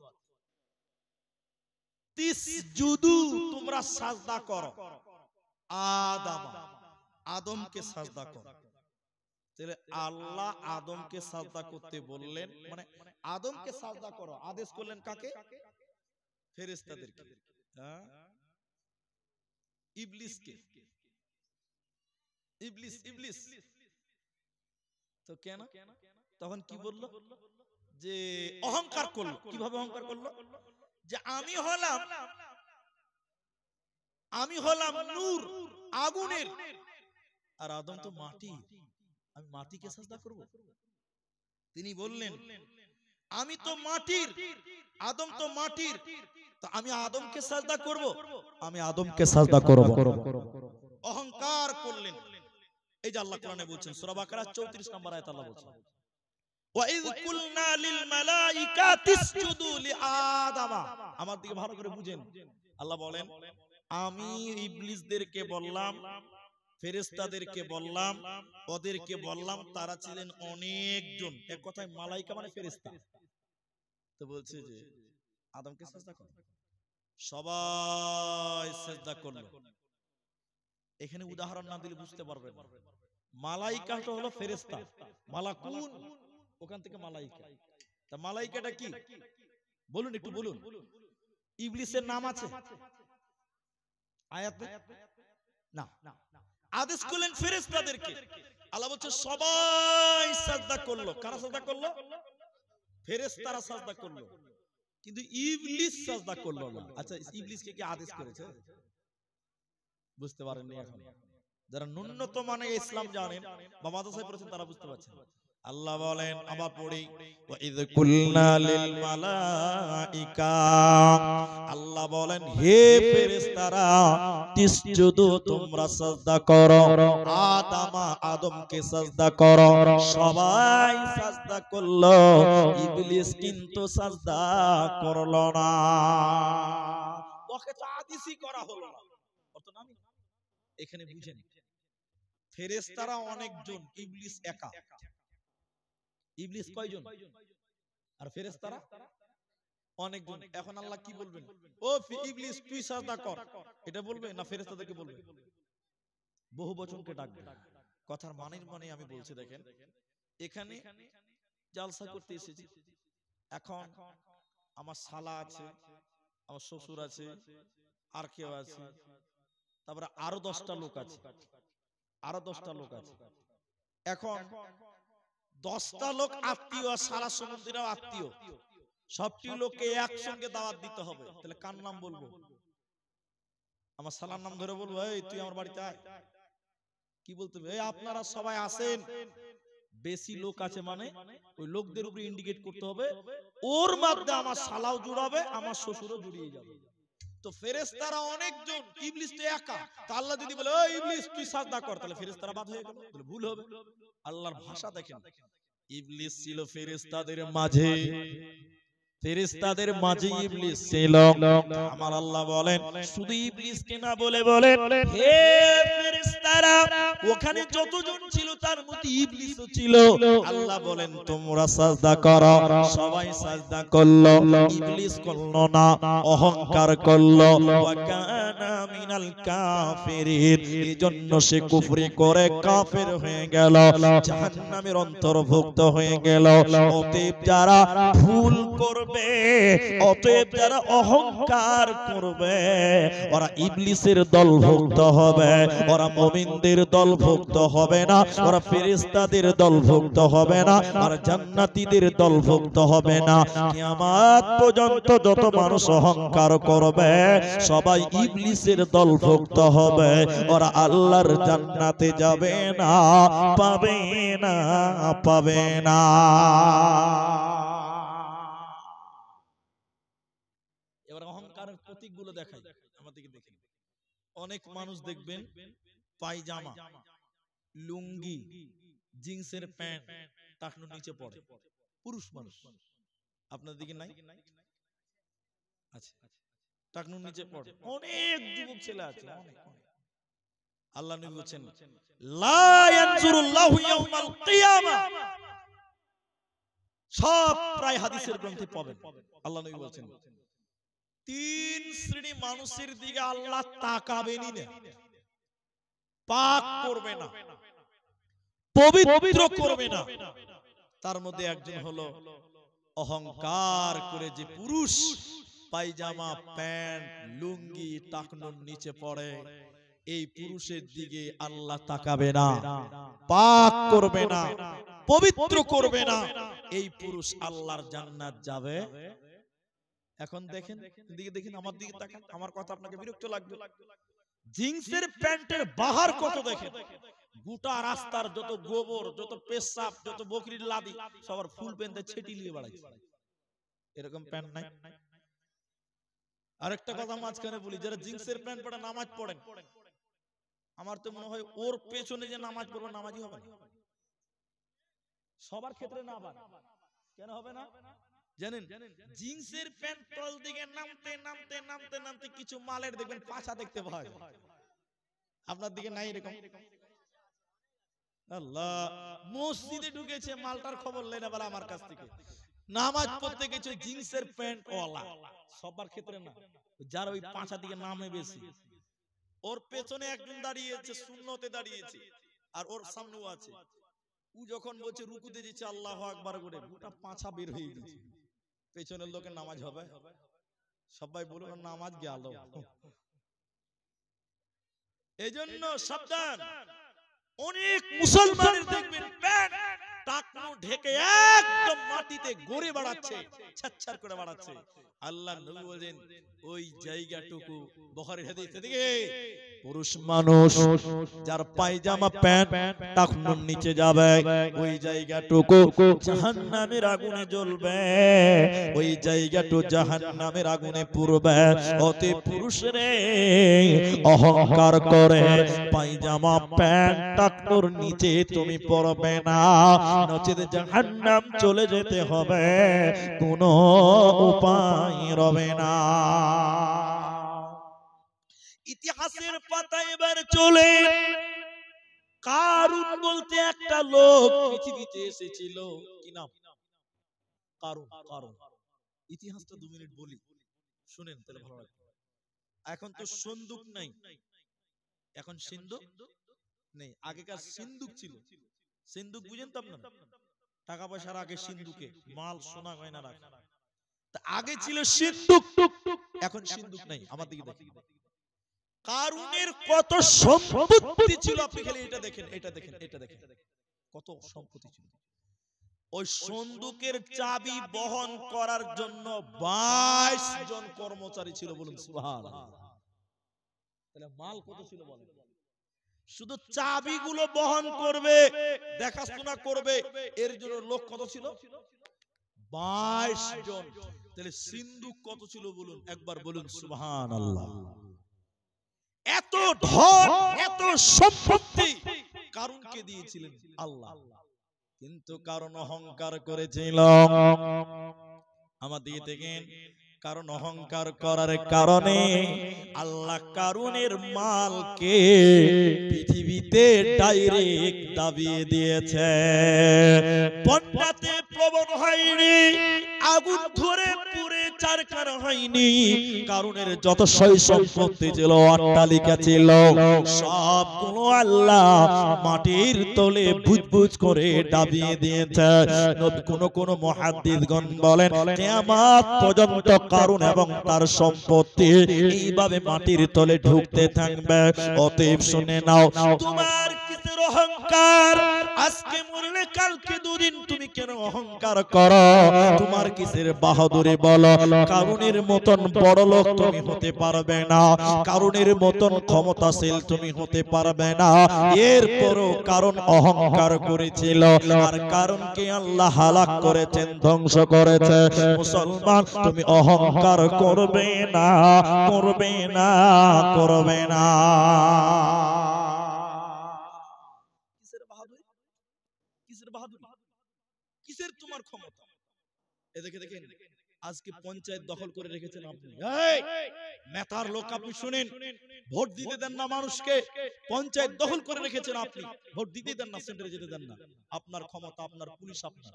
তিসজুদু, তোমরা সাজদা করো। আদম, আদমকে সাজদা করো। তাহলে আল্লাহ আদমকে সাজদা করতে বললেন, মানে আদমকে সাজদা করো আদেশ করলেন কাকে? ফেরেশতাদেরকে। হ্যাঁ, ইবলিসকে। ইবলিস, ইবলিস তো কেন? তখন কি বলল? যে অহংকার করলো। কিভাবে অহংকার করলো? যে আমি হলাম নূর, আগুনের, আর আদম তো মাটি, আমি মাটিকে সাজদা করব? তিনি বললেন, আমি তো মাটির, আদম তো মাটির, তো আমি আদমকে সাজদা করব? আমি আদমকে সাজদা করব। অহংকার করলেন। এই যে আল্লাহ কোরআনে বলছেন, সূরা বাকারা 34 নম্বর আয়াত আল্লাহ বলছেন, ওয়াইয কুলনা লিল মালাইকাতি ইসজুদু লিআদামা। আমার দিকে ভালো করে বুঝেন। আল্লাহ বলেন, আমি ইবলিসদেরকে বললাম, ফেরেশতাদেরকে বললাম, ওদেরকে বললাম, তারা ছিলেন অনেকজন। এক কথায় মালাইকা মানে ফেরেশতা। তো বলছে যে আদমকে সাজদা করো। সবাই সাজদা করলো। এখানে উদাহরণ না দিলে বুঝতে পারবেন না। মালাইকাটা হলো ফেরেশতা, মালাকুন, ওখান থেকে মালাইকা। তা মালাইকাটা কি বলুন, একটু বলুন। ইবলিসের নাম আছে আয়াতে? না। আদেশ করলেন ফেরেশতাদেরকে। আল্লাহ বলছে সবাই সাজদা করলো। কারা সাজদা করলো? ফেরেশতারা সাজদা করলো, কিন্তু ইবলিস সাজদা করলো না। আচ্ছা, ইবলিসকে কি আদেশ করেছে? বুঝতে পারেননি এখন। যারা ন্যূনতম মানে ইসলাম জানেন বা মাদ্রাসায় পড়েছেন তারা বুঝতে পারছেন। আল্লাহ বলেন, আবার পড়ি, ওয়াইয কুলনা লিল মালাইকা, আল্লাহ বলেন হে ফেরেশতারা, তিসজুদু, তোমরা সাজদা করো, আদমা, আদমকে সাজদা করো। সবাই সাজদা করলো, ইবলিস কিন্তু সাজদা করলো না। ওকে তো আদেশই করা হলো না। অত নামি এখানে বুঝেন, ফেরেশতারা অনেকজন, ইবলিস একা। ইবলিস কয়জন? আর ফেরেশতারা অনেকজন। এখন আল্লাহ কি বলবেন? ও ইবলিস, তুই সাজদা কর, এটা বলবে না ফেরেশতাদেরকে বলবে? বহু বচনকে ডাকবে। কথার মানের মানে আমি বলছি, দেখেন এখানে জালসা করতে এসেছি। এখন আমার শালা আছে, আমার শ্বশুর আছে, আর কেউ আছে, তারপরে আরো 10টা লোক আছে, আরো 10টা লোক আছে। এখন 10টা লোক আত্মীয়, সারা সমুদ্রেও আত্মীয়, সবটি লোককে একসঙ্গে দাওয়াত দিতে হবে। তাহলে কার নাম বলবো? আমার শালার নাম ধরে বলবো, এই তুই আমার বাড়িতে আয়? কি বলতে হবে? এই আপনারা সবাই আসেন। বেশি লোক আছে মানে ওই লোকদের উপরে ইন্ডিকেট করতে হবে, ওর মধ্যে আমার শালাও জুড়াবে, আমার শ্বশুরও জড়িয়ে যাবে। তো ফেরেশতারা অনেকজন, ইবলিস তো একা। তো আল্লাহ যদি বলে ওই ইবলিস তুই সাজদা কর, তাহলে ফেরেশতারা বাদ হয়ে গেল, তাহলে ভুল হবে। আল্লাহর ভাষা দেখেন, ইবলিস ছিল ফেরেশতাদের মাঝে, ফেরেশতাদের মাঝে ইবলিস ছিল। আমার আল্লাহ বলেন, শুধু ইবলিসকে না বলে বলেন, হে ফেরেশতারা, ওখানে যতজন ছিল তার মধ্যে ইবলিসও ছিল। আল্লাহ বলেন তোমরা সাজদা করো। সবাই সাজদা করলো, ইবলিস করলো না, অহংকার করলো। ওয়া কানা মিনাল কাফিরিন, এজন্য সে কুফরি করে কাফের হয়ে গেল, জাহান্নামের অন্তর্ভুক্ত হয়ে গেল। অতএব যারা ভুল করবে, অতএব যারা অহংকার করবে, ওরা ইবলিসের দলভুক্ত হবে, ওরা মুমিনদের দলভুক্ত হবে না, ওরা ফেরেশতাদের দলভুক্ত হবে না, আর জান্নাতীদের দলভুক্ত হবে না। কিয়ামত পর্যন্ত যত মানুষ অহংকার করবে সবাই ইবলিসের দলভুক্ত হবে, ওরা আল্লাহর জান্নাতে যাবে না, পাবে না, পাবে না। এবার অহংকারের প্রতীকগুলো দেখাই, আমাদেরকে দেখেন। অনেক মানুষ দেখবেন পায়জামা, লুঙ্গি, জিন্সের প্যান্ট, টাকনুর নিচে পড়ে, পুরুষ মানুষ। আপনার দিকে নাই? আচ্ছা, টাকনুর নিচে পড়ে অনেক যুবক ছেলে আছে, অনেক। আল্লাহ নবী বলেছেন লা ইয়ানজুরুল্লাহু ইয়াউমাল কিয়ামা, সব প্রায় হাদিসের গ্রন্থে পাবেন। আল্লাহ নবী বলেছেন তিন শ্রেণী মানুষের দিকে আল্লাহ তাকাবেনই না, পাক করবে না, পবিত্র করবে না। তার মধ্যে একজন হলো অহংকার করে যে পুরুষ পায়জামা, প্যান্ট, লুঙ্গি টাকনুর নিচে পড়ে, এই পুরুষের দিকে আল্লাহ তাকাবে না, পাক করবে না, পবিত্র করবে না। এই পুরুষ আল্লাহর জান্নাত যাবে। এখন দেখেন দিকে, দেখেন আমার দিকে তাকান, আমার কথা আপনাকে বিরক্ত লাগবে। জিন্সের প্যান্টের বাহার কত দেখেন, গোটা রাস্তার যত গোবর, যত পেশাব, যত বকরির লাদি সবার ফুল প্যান্টে ছেটি নিয়ে বেড়াচ্ছে। এরকম প্যান্ট নাই। আরেকটা কথা মাঝখানে বলি, যারা জিন্সের প্যান্ট পরে নামাজ পড়েন, আমার তো মনে হয় ওর পেছনে যে নামাজ পড়বে নামাজই হবে না। সবার ক্ষেত্রে না আবার কেন হবে না জানেন? জিন্সের প্যান্ট তল দিকে নামতে নামতে নামতে নামতে কিছু মালের দেখবেন পাছা দেখতে পাওয়া যায়। আপনার দিকে নাই এরকম? আল্লাহ, মসজিদে ঢুকেছে, মালটার খবর লেন আবার আমার কাছ থেকে। নামাজ পড়তে গেছে জিন্সের প্যান্ট ওয়ালা, সবার ক্ষেত্রে না, যার ওই পাছা দিকে নামে বেশি। ওর পেছনে একজন দাঁড়িয়েছে, সুন্নতে দাঁড়িয়েছে, আর ওর সামনেও আছে। ও যখন বলছে রুকুতে দিচ্ছে আল্লাহু আকবার করে, গোটা পাছা বের হয়ে গেছে। পেছনের লোকের নামাজ হবে? সবাই বলুন নামাজ গেল। এজন্য সাবধান। অনেক মুসলমানের দেখবেন প্যান্ট টাকনু ঢেকে একদম মাটিতে গড়ে বাড়াচ্ছে, ছাচ্ছার করে বাড়াচ্ছে। আল্লাহ নবী বলেন ওই জায়গাটুকু, বুখারীর হাদিস, এদিকে পুরুষ মানুষ যার পায়জামা প্যান্ট টাকনুর নিচে যাবে, ওই জায়গাটুকু জাহান্নামের আগুনে জ্বলবে, ওই জায়গাটুকু জাহান্নামের আগুনে পুড়বে। অতএব পুরুষরে অহংকার করে পায়জামা প্যান্ট টাকনুর নিচে তুমি পড়বে না, নচেত জাহান্নাম চলে যেতে হবে, কোনো উপায় রবে না। ইতিহাসের পাতায় এবার চলে, কারুন বলতে একটা লোক পৃথিবীতে এসেছিল। কি নাম? কারুন। কারুন ইতিহাসটা 2 মিনিট বলি, শুনেন তাহলে ভালো লাগবে। এখন তো সন্দুক নাই, এখন সিন্ধুক নেই। আগেকার সিন্ধুক ছিল। সিন্ধুক বুঝেন তো আপনারা? টাকা পয়সার আগে সিন্ধুকে মাল সোনা গয়না রাখে। আগে ছিল সিন্ধুক, এখন সিন্ধুক নাই। আমার দিকে দেখেন, কারুনের কত সম্পত্তি ছিল, আপনি খালি এটা দেখেন, এটা দেখেন, এটা দেখেন, কত সম্পত্তি ছিল। ওই সন্দুকের চাবি বহন করার জন্য 22 জন কর্মচারী ছিল। বলুন সুবহানাল্লাহ। তাহলে মাল কত ছিল বলেন? শুধু চাবিগুলো বহন করবে, দেখাশোনা করবে, এর জন্য লোক কত ছিল? 22 জন। তাহলে সিন্ধুক কত ছিল বলুন একবার, বলুন সুবহানাল্লাহ। এত ধন, এত সম্পত্তি কারুনকে দিয়েছিলেন আল্লাহ, কিন্তু কারণ অহংকার করেছিল। আমার দিকে দেখেন, কারণ অহংকার করার কারণে আল্লাহ কারুনের মালকে পৃথিবীতে ডাইরেক্ট দাবিয়ে দিয়েছে। বন্যাতে প্রবণ হয়নি, আগুন ধরে পুড়ে চারকার হয়নি, কারুনের যত সয় সম্পত্তি ছিল, অট্টালিকা ছিল, সবগুলো আল্লাহ মাটির তলে বুজবুজ করে দাবিয়ে দিয়েছে। কোন মুহাদ্দিসগণ বলেন কিয়ামত পর্যন্ত কারুন এবং তার সম্পত্তি এইভাবে মাটির তলে ঢুকতে থাকবে। অতএব শুনে নাও, তোমার কিসের অহংকার? আজকে মরলে কালকে দুদিন তুমি কেন অহংকার করো? তোমার কিসের বাহাদুরি বলো? কারুনের মতন বড় লোক তুমি হতে পারবে না, কারুনের মতন ক্ষমতাশীল তুমি হতে পারবে না। এরপরও কারণ অহংকার করেছিল, আর কারণকে আল্লাহ হালাক করেছেন, ধ্বংস করেছে। মুসলমান তুমি অহংকার করবে না, করবে না, করবে না। কিসের বাহাদুরি? কিসের বাহাদুরি? কিসের তোমার ক্ষমতা? এ দেখে দেখেন আজকে পঞ্চায়েত দখল করে রেখেছেন আপনি। এই নেতার লোক আপনি শুনেন, ভোট দিতে দেন না মানুষকে, পঞ্চায়েত দখল করে রেখেছেন আপনি, ভোট দিতে দেন না, সেন্টারে যেতে দেন না। আপনার ক্ষমতা আপনার, পুলিশ আপনার,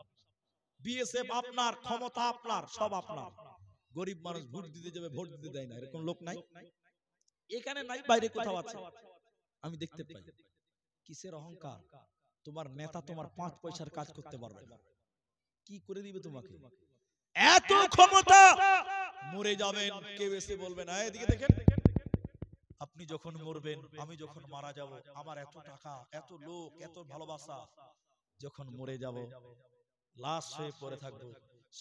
বিএসএফ আপনার, ক্ষমতা আপনার, সব আপনার। গরিব মানুষ ভোট দিতে যাবে, ভোট দিতে দেয় না, এরকম লোক নাই? এখানে নাই, বাইরে কোথাও আছে, আমি দেখতে পাই। কিসের অহংকার? তোমার নেতা তোমার 5 পয়সার কাজ করতে পারবে না, কি করে দিবে তোমাকে? এত ক্ষমতা, মরে যাবেন কেউ এসে বলবে না। এদিকে দেখেন, আপনি যখন মরবেন, আমি যখন মারা যাব, আমার এত টাকা, এত লোক, এত ভালোবাসা, যখন মরে যাব, লাশ হয়ে পড়ে থাকবো,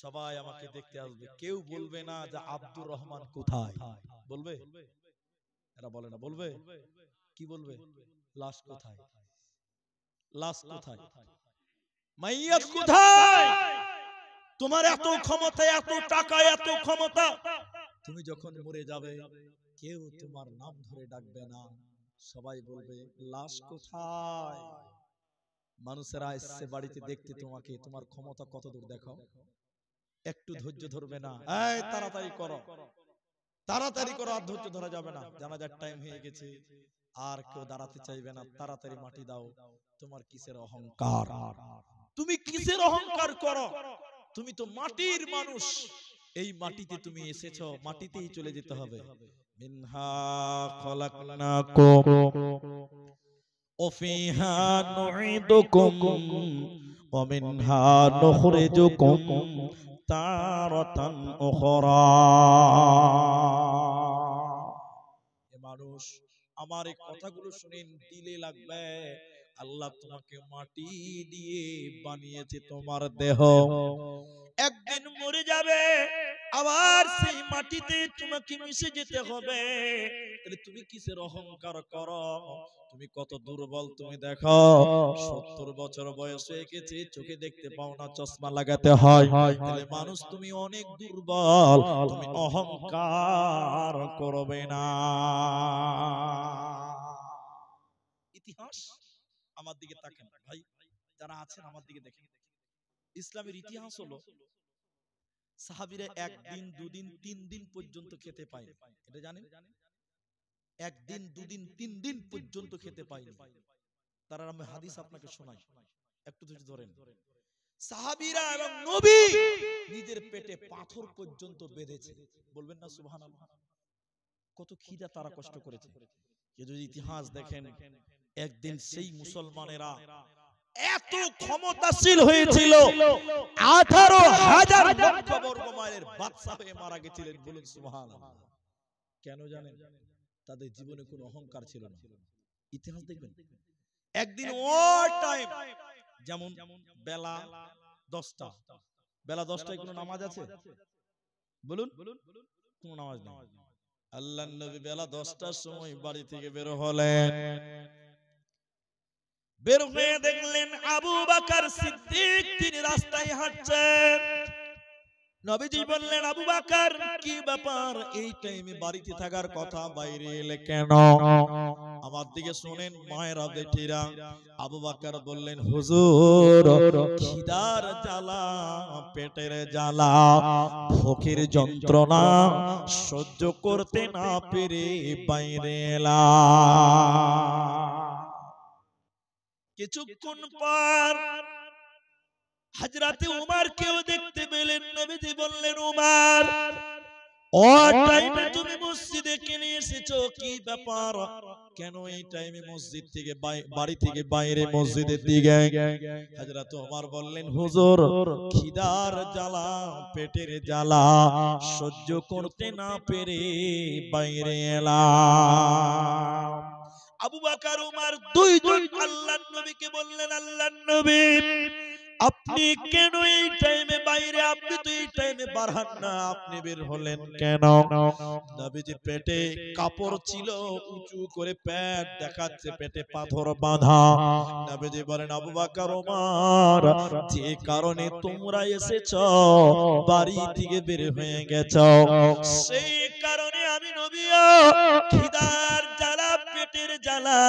সবাই আমাকে দেখতে আসবে, কেউ বলবে না যে আব্দুর রহমান কোথায়? বলবে? এরা বলে না, বলবে? কি বলবে? লাশ কোথায়? লাশ কোথায়? মাইয়াত কোথায়? তোমার এত ক্ষমতা, এত টাকা, এত ক্ষমতা, তুমি যখন মরে যাবে কেউ তোমার নাম ধরে ডাকবে না, সবাই বলবে লাশ কোথায়? মানুষেরা এসে বাড়িতে দেখতে তোমাকে, তোমার ক্ষমতা কত দূর দেখাও, একটু ধৈর্য ধরবে না? এই তাড়াতাড়ি করো, তাড়াতাড়ি করো, আর ধৈর্য ধরা যাবে না, জানাজার টাইম হয়ে গেছে, আর কেউ দাঁড়াতে চাইবে না, তাড়াতাড়ি মাটি দাও। তোমার কিসের অহংকার? তুমি কিসের অহংকার করো? তুমি তো মাটির মানুষ, এই মাটিতে তুমি এসেছো, মাটিতেই চলে যেতে হবে। মিনহা খলাকনাকুম ওয়া ফিহা নুঈদুকুম ওয়া মিনহা নুখরিজুকুম তারাতান উখরা। এ মানুষ, আমার এই কথাগুলো শুনেন, দিলে লাগবে, আল্লাহ তোমাকে মাটি দিয়ে বানিয়েছে, তোমার দেহ একদিন মরে যাবে, আবার সেই মাটিতে তোমাকে মিশে যেতে হবে। তাহলে তুমি কিসের অহংকার করো? তুমি কত দুর্বল তুমি দেখো, 70 বছর বয়স হয়ে গেছে, চোখে দেখতে পাও না, চশমা লাগাতে হয়, তাহলে মানুষ তুমি অনেক দুর্বল, তুমি অহংকার করবে না। ইতিহাস, আমার দিকে তাকান ভাই, যারা আছেন আমার দিকে দেখেন, ইসলামের ইতিহাস হলো সাহাবীরা একদিন, দুদিন, 3 দিন পর্যন্ত খেতে পায়নি, এটা জানেন? একদিন, দুদিন, 3 দিন পর্যন্ত খেতে পায়নি। তার আমি হাদিস আপনাকে শোনাই, একটু ধৈর্য ধরেন। সাহাবীরা এবং নবী নিজের পেটে পাথর পর্যন্ত বেঁধেছে, বলবেন না সুবহানাল্লাহ? কত খিদা তারা কষ্ট করেছে। যদি ইতিহাস দেখেন, একদিন সেই মুসলমানেরা এত ক্ষমতাশীল হয়েছিল, 18,000 লক্ষ বর্গ মাইলের বাদশা হয়ে মারা গেছিলেন, বলুন সুবহানাল্লাহ। কেন জানেন? তাদের জীবনে কোনো অহংকার ছিল না। ইতিহাস দেখবেন, একদিন ওই টাইম, যেমন বেলা 10টা, বেলা 10টায় কোনো নামাজ আছে? বলুন, কোনো নামাজ নেই। আল্লাহর নবী বেলা 10টার সময় বাড়ি থেকে বের হলেন, বের হয়ে দেখলেন আবু বকর সিদ্দিক তিনি রাস্তায় হাঁটছেন। নবীজি বললেন, আবু বকর কি ব্যাপার, এই টাইমে বাড়িতে থাকার কথা, বাইরে এলে কেন? আমার দিকে শুনেন মায়েরা বেটিরা। আবু বকর বললেন, হুজুর খিদার জ্বালা, পেটের জ্বালা, ভোকের যন্ত্রণা সহ্য করতে না পেরে বাইরে এলাম। কিছুক্ষণ পর হযরতে উমর কেউ দেখতে পেলেন। নবীজি বললেন, উমর ও টাইমে তুমি মসজিদে কেন এসেছো, কি ব্যাপার, কেন এই টাইমে মসজিদ থেকে বাড়ি থেকে বাইরে মসজিদের দিকে? হযরত উমর বললেন, হুজুর খিদার জ্বালা, পেটের জ্বালা সহ্য করতে না পেরে বাইরে এলাম। আবু বকর উমর দুইজন আল্লাহর নবীকে বললেন, আল্লাহর নবী আপনি কেন এই টাইমে বাইরে, আপনি তো এই টাইমে বার হন না, আপনি বের হলেন কেন? নবীজি পেটে কাপড় ছিল, উঁচু করে পেট দেখাচ্ছে, পেটে পাথর বাঁধা। নবীজি বলেন, আবু বকর ওমর যে কারণে তোমরা এসেছো, বাড়ি থেকে বের হয়ে গেছো, সেই কারণে আমি নবীও খিদার জ্বালা, পেটের জ্বালা,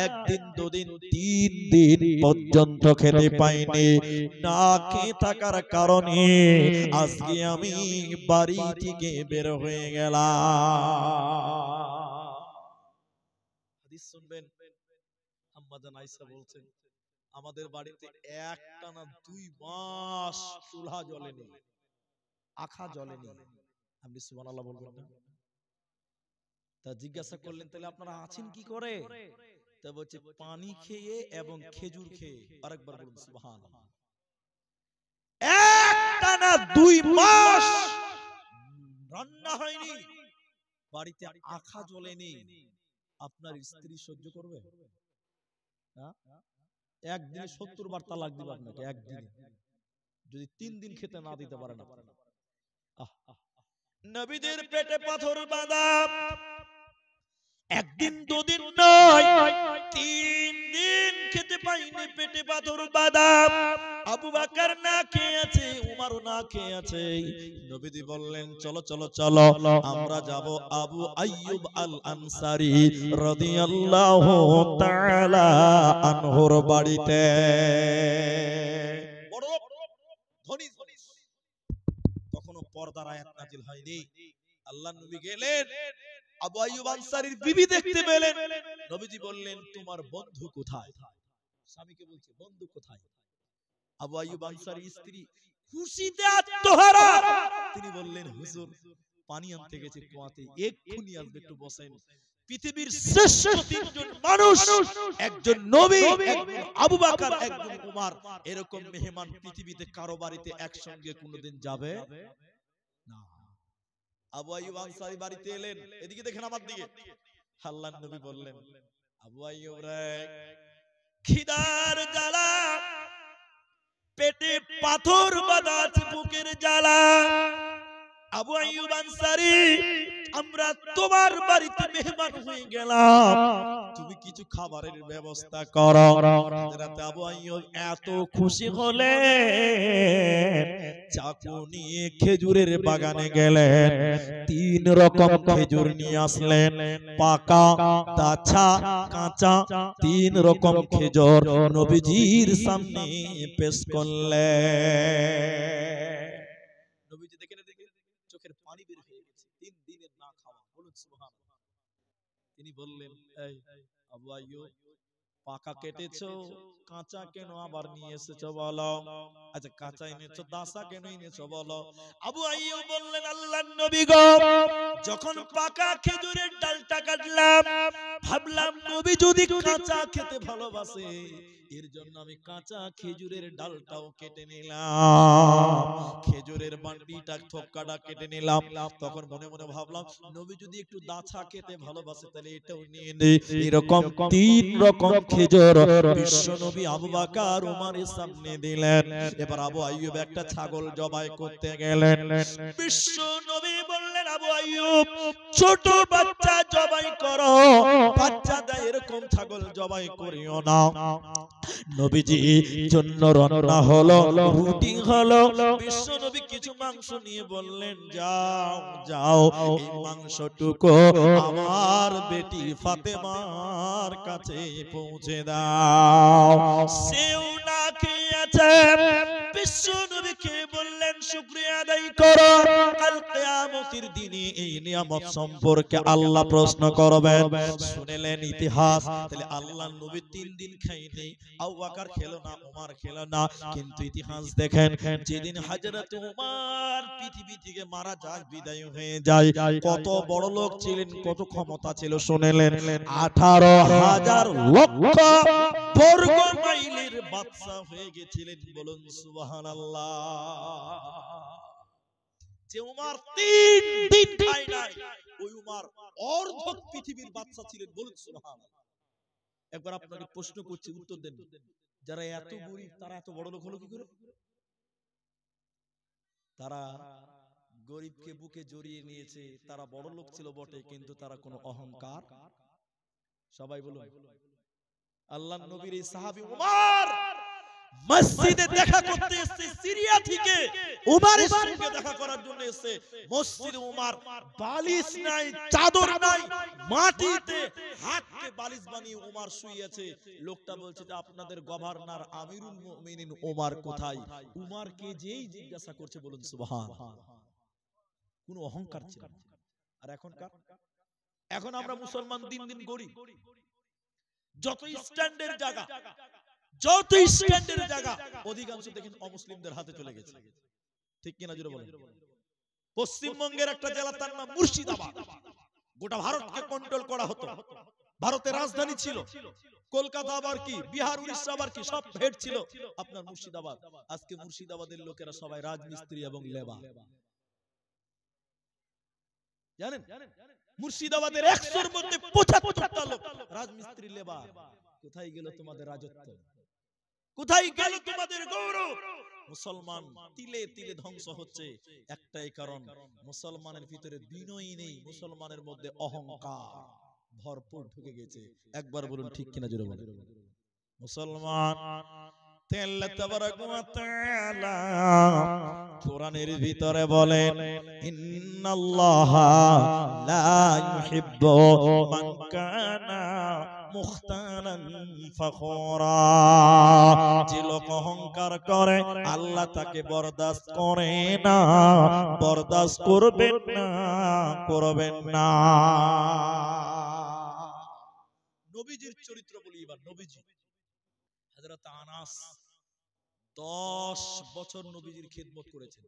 একদিন দুদিন 3 দিন পর্যন্ত খেতে পাইনি, না খেয়ে থাকার কারণে আজকে আমি বাড়ি থেকে বের হয়ে গেলাম। হাদিস শুনবেন, আম্মা জান আয়েশা বলছেন আমাদের বাড়িতে একটানা 2 মাস চুলা জ্বলেনি, আখা জ্বলেনি। আপনি সুবহানাল্লাহ বলবেন না? তা জিজ্ঞাসা করলেন তাহলে আপনারা আছেন কি করে? তা বলছে পানি খেয়ে এবং খেজুর খেয়ে। আরেকবার বলুন সুবহানাল্লাহ। একটানা 2 মাস রান্না হয়নি, বাড়িতে আখা জ্বলেনি। আপনার স্ত্রী সহ্য করবে? একদিনে 70 বার তালাক দিবে আপনাকে, একদিনে যদি 3 দিন খেতে না দিতে পারেন আপনারা। নবীদের পেটে পাথর বাঁধা, একদিন দুদিন নয়, 3 দিন খেতে পাইনি, পেটে পাথর বাঁধা। আবু বকর না খেয়ে আছে, উমর না খেয়ে আছে। নবীজি বললেন চলো চলো চলো আমরা যাব আবু আইয়ুব আল আনসারী রাদিয়াল্লাহু তাআলা আনহুর বাড়িতে। বড় ধনী, তখনো পর্দার আয়াত নাযিল হয়নি। আল্লাহর নবী গেলেন, আবু আইয়ুব আনসারীর বিবি দেখতে পেলেন। নবীজি বললেন তোমার বন্ধু কোথায়? স্বামীকে বলছে বন্ধু কোথায়? আবু আইয়ুব আনসারীর স্ত্রী খুশিতে আত্মহারা। তিনি বললেন হুজুর পানি আনতে গেছে কুয়াতে, এক্ষুনি আসবে, একটু বসেন। পৃথিবীর শ্রেষ্ঠ 3 জন মানুষ, একজন নবী, একজন আবু বকর, একজন উমর, এরকম মেহমান পৃথিবীতে কারো বাড়িতে একসঙ্গে কোনোদিন যাবে না। আবু আইয়ুব আনসারী বাড়িতে এলেন, এদিকে দেখেন আমার দিকে। আল্লাহর নবী বললেন আবু আইয়ুব রে, খিদার জ্বালা, পেটে পাথর বাঁধা আছে, বুকের জ্বালা। আবু আইয়ুব আনসারী আমরা তোমার বাড়িতে মেহমান হয়ে গেলাম, তুমি কিছু খাবারের ব্যবস্থা করো। রাতে আবু আইয়ুব এত খুশি হলেন, চাকু নিয়ে খেজুরের বাগানে গেলেন, 3 রকম খেজুর নিয়ে আসলেন, পাকা, কাঁচা, কাঁচা, 3 রকম খেজুর নবীজির সামনে পেশ করলেন। নবীজি দেখে চোখের পানি বের হয়ে গেছে, 3 দিনের না খাওয়া। বলুন সুবহানাল্লাহ। তিনি বললেন এই আবু আইয়ুব, পাকা কেটেছো, কাঁচা কেন আবার নিয়ে এসেছো বলো? আচ্ছা কাঁচা এনেছো, দাসা কেন এনেছো বলো? আবু আইয়ুব বললেন আল্লাহর নবী গো, যখন পাকা খেজুরের ডালটা কাটলাম, ভাবলাম নবী যদি কাঁচা খেতে ভালোবাসে, এর জন্য আমি কাঁচা খেজুরের ডালটাও কেটে নিলাম, খেজুরের বান্ডিটা থোক্কাটা কেটে নিলাম। তখন মনে মনে ভাবলাম নবী যদি একটু দাছা খেতে ভালোবাসে তাহলে এটাও নিয়ে নেই। এরকম 3 রকম খেজুর বিশ্ব নবী আবু বকর উমরের সামনে দিলেন। এবার আবু আইয়ুব একটা ছাগল জবাই করতে গেলেন। বিশ্ব নবী বললেন আবু আইয়ুব ছোট বাচ্চা জবাই করো, বাচ্চাদের এরকম ছাগল জবাই করিও না। নবীজি জন্য রান্না হলো, রুটি হলো। বিশ্ব নবী কিছু মাংস নিয়ে বললেন যাও যাও, এই মাংসটুকু আমার বেটি ফাতেমার কাছে পৌঁছে দাও। সেও না খেয়েছে। বিশ্ব নবীকে বললেন শুকরিয়া আদায় করো, কাল কিয়ামতের দিনে এই নিয়ামত সম্পর্কে আল্লাহ প্রশ্ন করবেন। শুনলেন ইতিহাস, তাহলে আল্লাহর নবী 3 দিন খায়নি, আবু বকর খেলো না, উমর খেলো না, কিন্তু ইতিহাস দেখেন যেদিন হযরত উমর পৃথিবী থেকে মারা যায়, বিদায় হয়ে যায়, কত বড় লোক ছিলেন, কত ক্ষমতা ছিল শুনলেন। 18,000 লক্ষ বর্গ মাইলের বাদশা হয়ে গেছিলেন। বলুন সুবহানাল্লাহ। যে উমর 3 দিন খায় নাই, ওই উমর অর্ধেক পৃথিবীর বাদশা ছিলেন। বলুন সুবহানাল্লাহ। একবার আপনাকে প্রশ্ন করছি, উত্তর দেন, যারা এত গরীব তারা এত বড় লোক হলো কি করে? তারা গরিবকে বুকে জড়িয়ে নিয়েছে, তারা বড় লোক ছিল বটে, কিন্তু তারা কোনো অহংকার। সবাই বলুন। আল্লাহর নবীর এই সাহাবী উমর মসজিদে দেখা করতে এসেছে সিরিয়া থেকে, উমারের সঙ্গে দেখা করার জন্য এসেছে। মসজিদে উমার বালিশ নাই, চাদর নাই, মাটিতে হাতকে বালিশ বানিয়ে উমার শুয়ে আছে। লোকটা বলছে যে আপনাদের গভর্নর আমিরুল মুমিনিন উমার কোথায়? উমারকে যেই জিজ্ঞাসা করছে, বলুন সুবহান। কোন অহংকার ছিল না। আর এখন আমরা মুসলমান দিন দিন গরিব। যত স্ট্যান্ডার্ড জায়গা, যত স্ট্যান্ডার্ড জায়গা অধিকাংশ দেখেন অমুসলিমদের হাতে চলে গেছে। ঠিক কিনা জোরে বলেন। পশ্চিমবঙ্গের একটা জেলা, তার নাম মুর্শিদাবাদ। গোটা ভারতকে কন্ট্রোল করা হতো, ভারতের রাজধানী ছিল। কলকাতা আবার কি, বিহার উড়িষ্যা আবার কি, সব হেড ছিল আপনার মুর্শিদাবাদ। আজকে মুর্শিদাবাদের লোকেরা সবাই রাজমিস্ত্রি এবং লেবার। জানেন মুর্শিদাবাদের 100-র মধ্যে 75টা লোক রাজমিস্ত্রি লেবার। কোথায় গেল তোমাদের রাজত্ব? কোথায় গেল তোমাদের গৌরব? মুসলমান তিলে তিলে ধ্বংস হচ্ছে। একটাই কারণ, মুসলমানের ভিতরে বিনয় নেই, মুসলমানের মধ্যে অহংকার ভরপুর ঢুকে গেছে। একবার বলুন ঠিক কিনা জোরে বলুন। মুসলমান আল্লাহ তাবারাকা ওয়া তাআলা কোরআনের ভিতরে বলেন, ইন্নাল্লাহা লা ইউহিব্বু মান কানা মুখতালান ফাখুরা। যে লোক অহংকার করে আল্লাহ তাকে বরদাস্ত করে না, বরদাস্ত করবেন না, করবেন না। নবীজির চরিত্র বলি এবার। নবীজি হযরত আনাস 10 বছর নবীজির খিদমত করেছেন।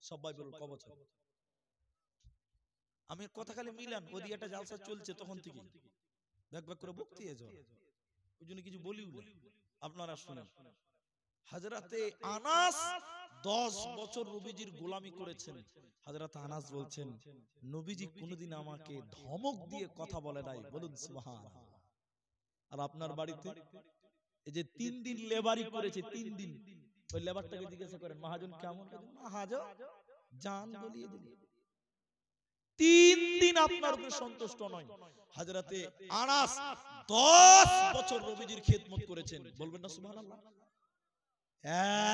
সবাই বলুন ক বছর? আমি কথা খালি মিলান, ওদিকে একটা জালসা চলছে তখন থেকে ব্যাক ব্যাক করে বকতে যাও, ওই জন্য কিছু বলিও না, আপনারা শুনেন। হযরতে আনাস 10 বছর নবীজির গোলামি করেছেন। হযরত আনাস বলছেন, নবীজি কোনোদিন আমাকে ধমক দিয়ে কথা বলে নাই, বলুন সুবহানাল্লাহ। আর আপনার বাড়িতে এই যে 3 দিন লেবারি করেছে, 3 দিন, ওই লেবারটাকে জিজ্ঞাসা করেন মহাজন কেমন? মহাজন জান বলিয়ে দিল। 3 দিন আপনার উপরে সন্তুষ্ট নয়। হযরতে আনাস 10 বছর নবীজির খিদমত করেছেন, বলবেন না সুবহানাল্লাহ?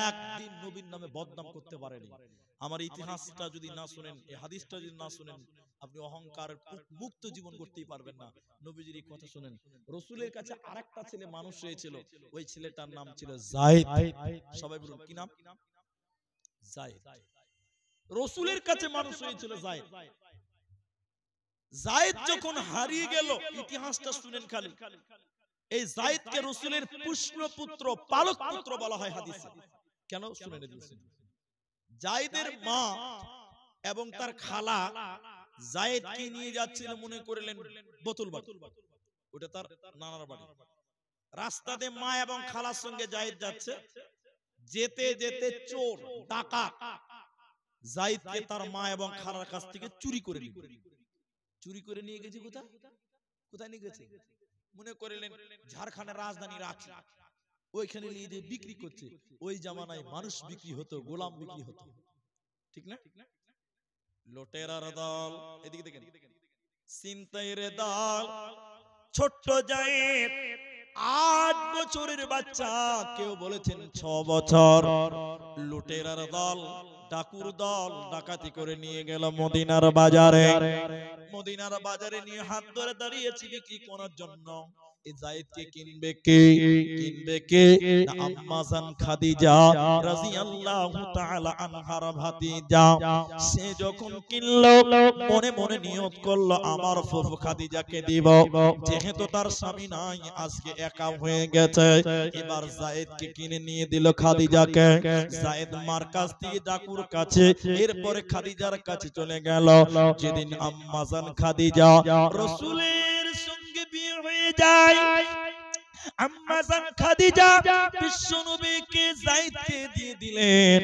একদিন নবীর নামে বদনাম করতে পারেনি। আমার ইতিহাসটা যদি না শুনেন, এই হাদিসটা যদি না শুনেন, আপনি অহংকার মুক্ত জীবন করতেই পারবেন না। নবীজির এই কথা শুনেন। রাসূলের কাছে আরেকটা ছেলে মানুষ হয়েছিল, ওই ছেলেটার নাম ছিল যায়েদ। সবাই বলুন কি নাম? যায়েদ। রাসূলের কাছে মানুষ হয়েছিল যায়েদ। যায়েদ যখন হারিয়ে গেল, ইতিহাসটা শুনেন খালি। এই যায়েদকে রাসূলের পুষ্পপুত্র, পালক পুত্র বলা হয় হাদিসে। কেন শুনে নিন। যায়েদের মা এবং তার খালা যায়েদকে নিয়ে যাচ্ছিল, মনে করলেন বোতল বাড়ি, ওটা তার নানার বাড়ি। রাস্তাতে মা এবং খালার সঙ্গে যায়েদ যাচ্ছে, যেতে যেতে চোর ডাকাত যায়েদকে তার মা এবং খালার কাছ থেকে চুরি করে নিয়ে গেছে। কোথায় নিয়ে গেছে? মনে করলেন ঝাড়খণ্ডের রাজধানী রাঁচি, ওইখানে নিয়ে যে বিক্রি করছে। ওই জামানায় মানুষ বিক্রি হতো, গোলাম বিক্রি হতো, ঠিক না? লুটেরার দল, এদিকে দেখেন, ছিনতাইয়ের দল, ছোট্ট যায়েদ 8 বছরের বাচ্চা, কেউ বলেছেন 6 বছর। লুটেরার দল, ডাকুর দল ডাকাতি করে নিয়ে গেল মদিনার বাজারে। মদিনার বাজারে নিয়ে হাত ধরে দাঁড়িয়েছি বিক্রি করার জন্য। এই যায়েদকে কিনবে কে? কিনবে কে? আম্মা জান খাদিজা রাদিয়াল্লাহু তাআলা আনহার ভাতিজা। সে যখন কিনলো, মনে মনে নিয়ত করলো আমার ফুফু খাদিজাকে দিব। যেহেতু তার স্বামী নাই, আজকে একা হয়ে গেছে, এবার যায়েদকে কিনে নিয়ে দিল খাদিজাকে। যায়েদ মার কাছ থেকে ডাকুর কাছে, এরপরে খাদিজার কাছে চলে গেল। যেদিন আম্মা জান খাদিজা রাসূলের সঙ্গে বিয়ে হয়ে যায়, আম্মা জান খাদিজা বিশ্বনবীকে যায়েদকে দিয়ে দিলেন।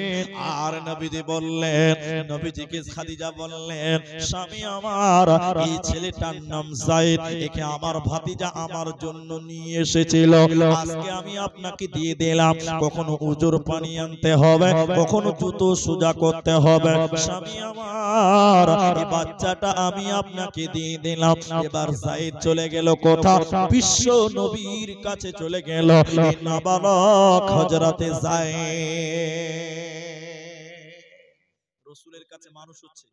আর নবীজি বললেন, নবীজিকে খাদিজা বললেন, স্বামী আমার, এই ছেলেটার নাম যায়েদ, একে আমার ভাতিজা আমার জন্য নিয়ে এসেছিল, আজকে আমি আপনাকে দিয়ে দিলাম। কখনো উজুর পানি আনতে হবে, কখনো জুতো সোজা করতে হবে। স্বামী আমার, এই বাচ্চাটা আমি আপনাকে দিয়ে দিলাম। এবার যায়েদ চলে গেল কোথা? বিশ্ব নবীর কাছে চলে গেল এই নাবালক হযরতে যায়েদ। রাসূলের কাছে মানুষ হচ্ছে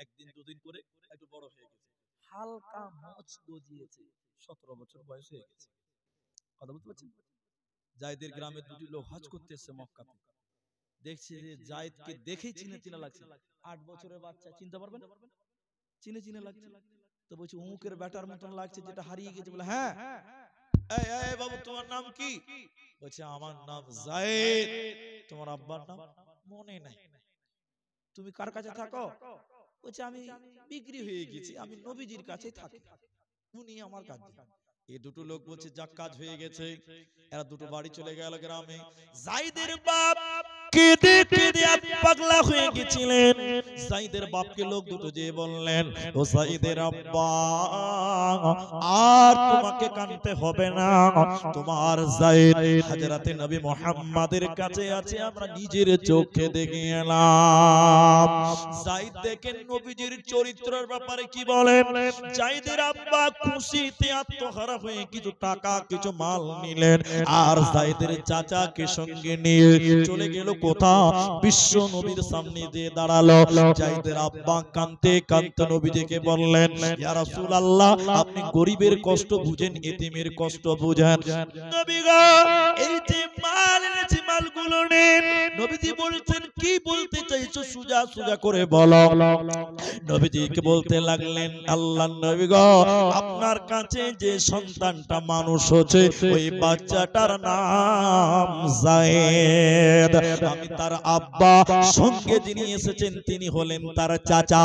একদিন দুদিন করে একটু বড় হয়ে গেছে, হালকা মোচ গজিয়েছে, 17 বছর বয়স হয়ে গেছে। কথা বলতে পারছেন? যায়েদের গ্রামে দুটি লোক হজ করতে এসেছে মক্কাতে। দেখছে যে যায়েদকে দেখেই চিনে চিনে লাগছে, 8 বছরের বাচ্চা, চিনতে পারবেন? চিনে চিনে লাগছে। তো বলছে অমুকের ব্যাটার মতন লাগছে, যেটা হারিয়ে গেছে। বলে হ্যাঁ। এই এই বাবু, তোমার নাম কি? বলছে আমার নাম যায়েদ। তোমার আব্বার নাম? মনে নাই। তুমি কার কাছে থাকো? বলছে আমি বিক্রি হয়ে গেছি, আমি নবীজির কাছে থাকি, উনি আমার কাছে। এই দুটো লোক বলছে যাক, কাজ হয়ে গেছে। এরা দুটো বাড়ি চলে গেল গ্রামে। যায়েদের বাপ কেঁদে কেঁদে পাগলা হয়ে গেছিলেন। যায়েদের বাপকে লোক দুটো যে বললেন, ও যায়েদের আব্বা, আর তোমাকে কাঁদতে হবে না, তোমার যায়েদ হযরতে নবী মুহাম্মাদের কাছে আছে, আমরা নিজের চোখে দেখে এলাম। যায়েদ দেখেন নবীজির চরিত্রের ব্যাপারে কি বলেন। যায়েদের আব্বা খুশিতে আত্মহারা হয়ে কিছু টাকা কিছু মাল নিলেন, আর যায়েদের চাচাকে সঙ্গে নিয়ে চলে গেল কোথাও? বিশ্ব নবীর সামনে দিয়ে দাঁড়ালো। যায়েদের আব্বা কাঁদতে কাঁদতে নবীজিকে বললেন, ইয়া রাসূলুল্লাহ, আপনি গরিবের কষ্ট বুঝেন, এতিমের কষ্ট বুঝেন। নবী গো, এই যে মাল এনেছি, মালগুলো নেন। নবীজি বলছেন, কি বলতে চাইছো সুজা সুজা করে বলো। নবীজিকে বলতে লাগলেন, আল্লাহর নবী গো, আপনার কাছে যে সন্তানটা মানুষ হচ্ছে, ওই বাচ্চাটার নাম যায়েদ। আমি তার আব্বা, সঙ্গে যিনি এসেছেন তিনি হলেন তার চাচা।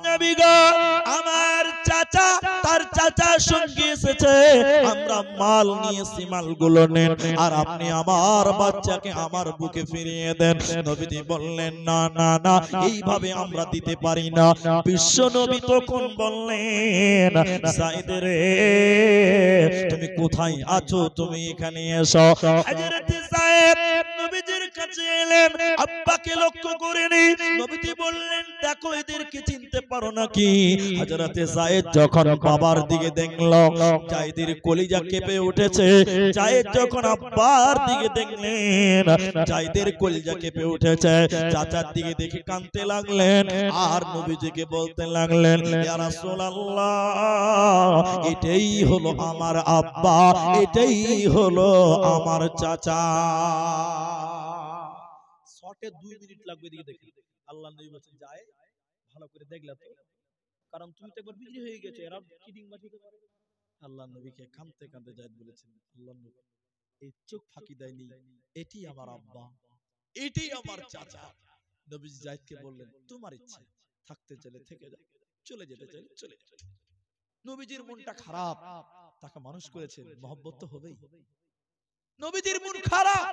নবী গো, আমার চাচা, তার চাচার সঙ্গে এসেছে, আমরা মাল নিয়েছি, মালগুলো নেন, আর আপনি আমার বাচ্চাকে আমার বুকে ফিরিয়ে দেন। নবীজি বললেন, না না না, এইভাবে আমরা দিতে পারি না। বিশ্ব নবী তখন বললেন, যায়েদ রে, তুমি কোথায় আছো? তুমি এখানে এসো। হযরত যায়েদ নবীজির কাছে এলেন, আব্বাকে লক্ষ্য করেনি। নবীজি বললেন, দেখো এদেরকে চিনতে পারো নাকি? হযরত যায়েদ যখন বাবার দিকে দেখল, যায়েদের কলিজা কেঁপে উঠেছে। যায়েদ যখন আব্বার দিকে দেখলেন, যায়েদের কলিজা কেঁপে উঠেছে। চাচার দিকে দেখে কাঁদতে লাগলেন, আর নবীজিকে বলতে লাগলেন, ইয়া রাসূলুল্লাহ, এটাই হলো আমার আব্বা, এটাই হলো আমার চাচা। শর্টে 2 মিনিট লাগবে দিকে দেখি। আল্লাহর নবী বলেন, যায় ভালো করে দেখলা তো, কারণ তুমি তো একবার বিক্রি হয়ে গেছে, এরা চিটিং বাজ হতে পারে। আল্লাহর নবীকে কাঁদতে কাঁদতে যায়েদ বলেছেন, আল্লাহর নবী এই চোখ ফাঁকি দেয়নি, এটি আমার আব্বা, এটি আমার চাচা। নবীজি যায়েদকে বললেন, তোমার ইচ্ছে, থাকতে চাইলে থেকে যাও, চলে যেতে চাইলে চলে যাও। নবীজির মনটা খারাপ, তাকে মানুষ করেছেন, মহব্বত তো হবেই। নবীজির মন খারাপ,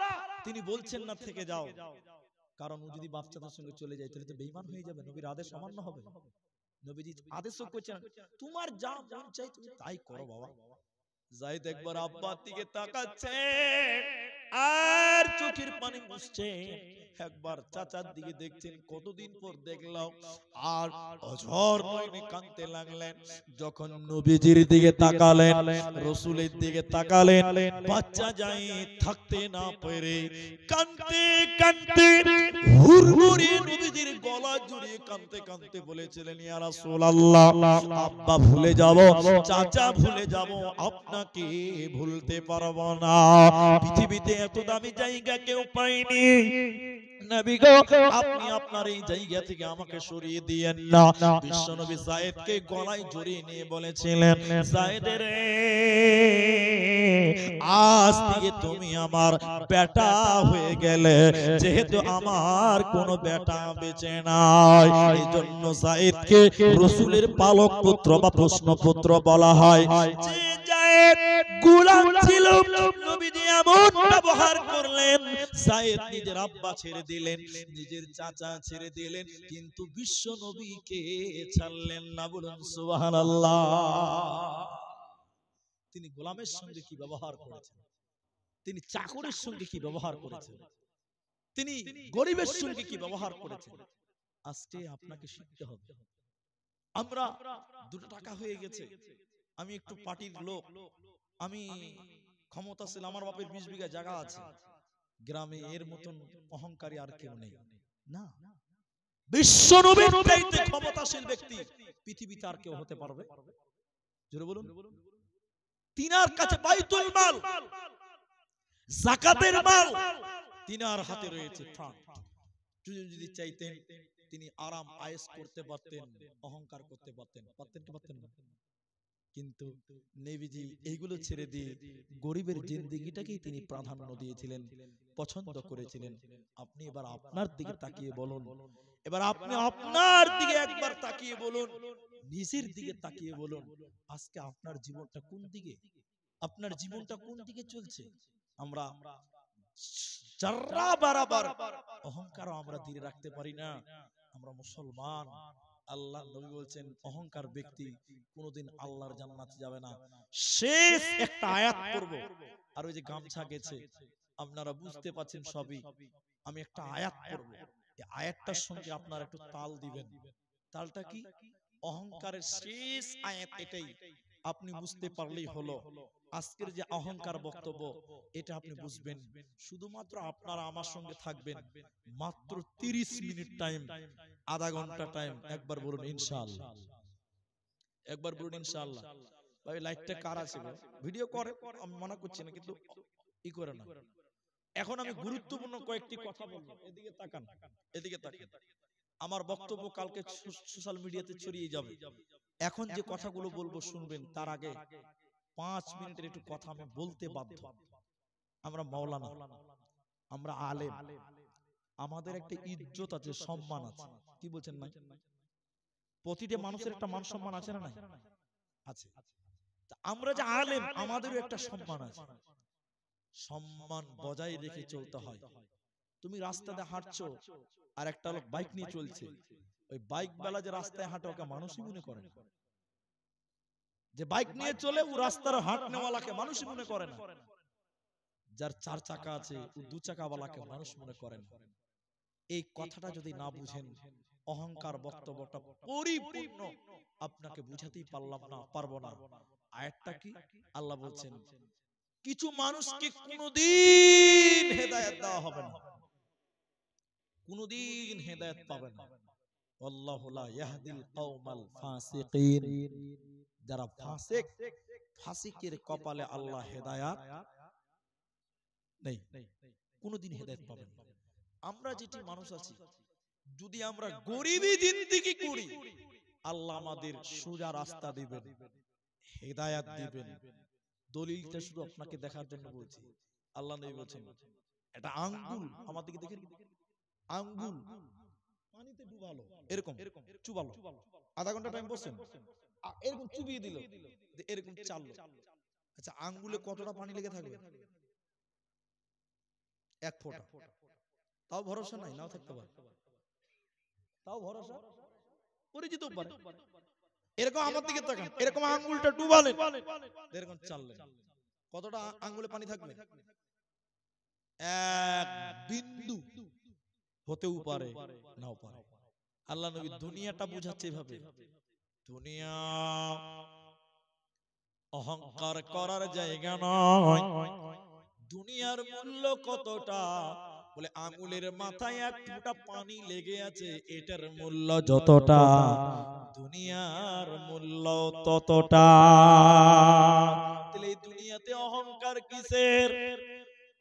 তিনি বলছেন না থেকে যাও, কারণ ও যদি বাচ্চাদের সঙ্গে চলে যায় তাহলে তো বেঈমান হয়ে যাবে, নবীর আদেশ অমান্য হবে। নবীজি আদেশও করছেন, তোমার যা মন চাই তুমি তাই করো বাবা। যায়েদ একবার আব্বার দিকে তাকাচ্ছে আর চোখের পানি মুছছে, একবার চাচার দিকে দেখছেন, কতদিন পর দেখলাম, আর অঝর নয়নে কাঁদতে লাগলেন। যখন নবীজির দিকে তাকালেন, রাসূলের দিকে তাকালেন, বাচ্চা যায়েদ থাকতে না পেরে কাঁদতে কাঁদতে হুড়মুড়িয়ে নবীজির গলা জড়িয়ে কাঁদতে কাঁদতে বলেছিলেন, ইয়া রাসূলুল্লাহ, আব্বা ভুলে যাব, চাচা ভুলে যাব, আপনাকে ভুলতে পারবো না। পৃথিবীতে এত দামি জায়গা কেউ পায়নি। নবী গো, আপনি আপনার এই জায়গা থেকে আমাকে সরিয়ে দিয়েন না। বিশ্বনবী যায়েদকে গলায় জড়িয়ে নিয়ে বলেছিলেন, যায়েদ রে, আজ থেকে তুমি আমার বেটা হয়ে গেলে, যেহেতু আমার কোনো বেটা বেঁচে নাই, এই জন্য যায়েদকে রাসূলের পালক পুত্র বা প্রশ্নপুত্র বলা হয়। যে যায়েদ গোলাম ছিল, নবীজি এমন ব্যবহার করলেন, যায়েদ নিজের আব্বা ছেড়ে দিলেন, নিজের চাচা ছেড়ে দিলেন, কিন্তু বিশ্ব নবীকে ছাড়লেন না। বলুন সুবহানাল্লাহ। তিনি গোলামের সঙ্গে কি ব্যবহার করেছেন, তিনি চাকরের সঙ্গে কি ব্যবহার করেছেন, তিনি গরিবের সঙ্গে কি ব্যবহার করেছেন, আজকে আপনাকে শিখতে হবে। আমরা 2 টাকা হয়ে গেছে, আমি একটু পার্টির লোক, আমি ক্ষমতাশীল, আমার বাপের 20 বিঘা জায়গা আছে, গ্রামে এর মতন অহংকারী আর কেউ নেই। না, বিশ্বনবীর চাইতে ক্ষমতাশীল ব্যক্তি পৃথিবীতে আর কেউ হতে পারবে? জোরে বলুন। তিনার কাছে বাইতুল মাল, যাকাতের মাল তিনার হাতে রয়েছে। যদি চাইতেন তিনি আরাম আয়েশ করতে পারতেন, অহংকার করতে পারতেন। পারতেন কি পারতেন না? কিন্তু নবীজি এইগুলো ছেড়ে দিয়ে গরিবের জিন্দেগিটাকেই তিনি প্রাধান্য দিয়েছিলেন, পছন্দ করেছিলেন। আপনি এবার আপনার দিকে তাকিয়ে বলুন, এবার আপনি আপনার দিকে একবার তাকিয়ে বলুন, নিজের দিকে তাকিয়ে বলুন, আজকে আপনার জীবনটা কোন দিকে, আপনার জীবনটা কোন দিকে চলছে? আমরা যারা বারবার অহংকার আমরা ধীরে রাখতে পারি না। আমরা মুসলমান, আল্লাহ নবী বলছেন অহংকার ব্যক্তি কোনোদিন আল্লাহর জান্নাতে যাবে না। শেষ একটা আয়াত পড়ব, আর ওই যে গামছা গেছে আপনারা বুঝতে পাচ্ছেন সবই। আমি একটা আয়াত পড়ব, এই আয়াতটার সঙ্গে আপনারা একটু তাল দিবেন। তালটা কি? অহংকারের শেষ আয়াত এটাই, আপনি বুঝতে পারলেই হলো। আজকের যে অহংকার বক্তব্য এটা আপনি বুঝবেন, শুধুমাত্র আপনারা আমার সঙ্গে থাকবেন মাত্র 30 মিনিট টাইম, আধা ঘন্টা টাইম। একবার বলুন ইনশাআল্লাহ, একবার বলুন ইনশাআল্লাহ। ভাই লাইটটা কার আছে গো? ভিডিও করে, আমি মানা করছি না, কিন্তু ই করে না। এখন আমি গুরুত্বপূর্ণ কয়েকটি কথা বলবো, এদিকে তাকান, এদিকে তাকান। আমার বক্তব্য কালকে সোশ্যাল মিডিয়াতে ছড়িয়ে যাবে। এখন যে কথাগুলো বলবো শুনবেন, তার আগে 5 মিনিটের একটু কথা আমি বলতে বাধ্য। আমরা মাওলানা, আমরা আলেম, আমাদের একটা ইজ্জত আছে, সম্মান আছে। কি বলছেন না? প্রতিটা মানুষের একটা মান সম্মান আছে না? আছে। আমরা যে আলেম, আমাদেরও একটা সম্মান আছে। সম্মান বজায় রেখে চলতে হয়। তুমি রাস্তাতে হাঁটছো, আর একটা লোক বাইক নিয়ে চলছে, ওই বাইক বেলা যে রাস্তায় হাঁটে ওকে মানুষই মনে করে না। যে বাইক নিয়ে চলে ও রাস্তার হাঁটনেওয়ালাকে মানুষই মনে করে না। যার 4 চাকা আছে ও 2 চাকাওয়ালাকে মানুষ মনে করে না। এই কথাটা যদি না বুঝেন, অহংকার বক্তব্যটা পরিপূর্ণ আপনাকে বুঝাতেই পারবো না। আয়াতটা কি? আল্লাহ বলছেন কিছু মানুষকে কোনোদিন হেদায়েত দেওয়া হবে না, কোনোদিন হেদায়েত পাবে না। আল্লাহু লা ইয়াহদিল কওমাল ফাসিকিন। যারা ফাসিক, ফাসিকের কপালে আল্লাহ হেদায়েত নেই, কোনোদিন হেদায়েত পাবেন না। আমরা যেটি মানুষ আছি, যদি আমরা গরিবী জিন্দেগি করি, আল্লাহ আমাদের সোজা রাস্তা দিবেন, হেদায়েত দিবেন। দলিলটা শুধু আপনাকে দেখার জন্য বলছি। আল্লাহ নবী বলেছেন এটা আঙ্গুল, আমার দিকে দেখেন, আঙ্গুল পানিতে ডুবালো, এরকম চুবালো, আধা ঘন্টা টাইম বসেন, এরকম চুবিয়ে দিল, এরকম চাললো। আচ্ছা, আঙ্গুলে কতটা পানি লেগে থাকবে? 1 ফোঁটা। তাও ভরসা নাই, নাও থাকতে পারে, তাও ভরসা করে যেতেও পারে। এরকম আমার দিকে তাকান, এরকম আঙ্গুলটা ডুবালেন, এরকম চাললেন, কতটা আঙ্গুলে পানি থাকবে? 1 বিন্দু, হতেও পারে নাও পারে। আল্লাহ নবী দুনিয়াটা বুঝাচ্ছে এভাবে, দুনিয়া অহংকার করার জায়গা নয়। দুনিয়ার মূল্য কতটা? বলে আঙ্গুলের মাথায় 1 ফোঁটা পানি লেগে আছে, এটার মূল্য যতটা, দুনিয়ার মূল্য ততটা। তাহলে এই দুনিয়াতে অহংকার কিসের?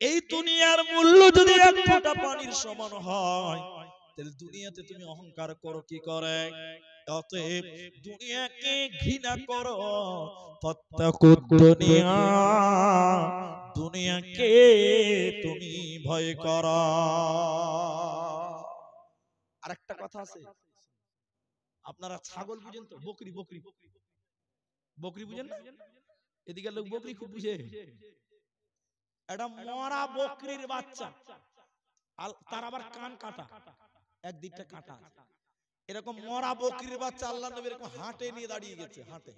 এই দুনিয়ার মূল্য যদি 1 ফোঁটা পানির সমান হয়, তাহলে দুনিয়াতে তুমি অহংকার করো কি করে? অতএব দুনিয়াকে ঘৃণা করো, ফাত্তাকুদ দুনিয়া, দুনিয়াকে তুমি ভয় করো। আরেকটা কথা আছে, আপনারা ছাগল বুঝেন তো? বকরি, বকরি, বকরি বুঝেন না? এদিকে লোক বকরি খুব বুঝে। এটা মরা বকরির বাচ্চা, তার আবার কান কাটা, একদিকটা কাটা আছে। এরকম মরা বকরির বাচ্চা আল্লাহ নবী এরকম হাটে নিয়ে দাঁড়িয়ে গেছে, হাটে।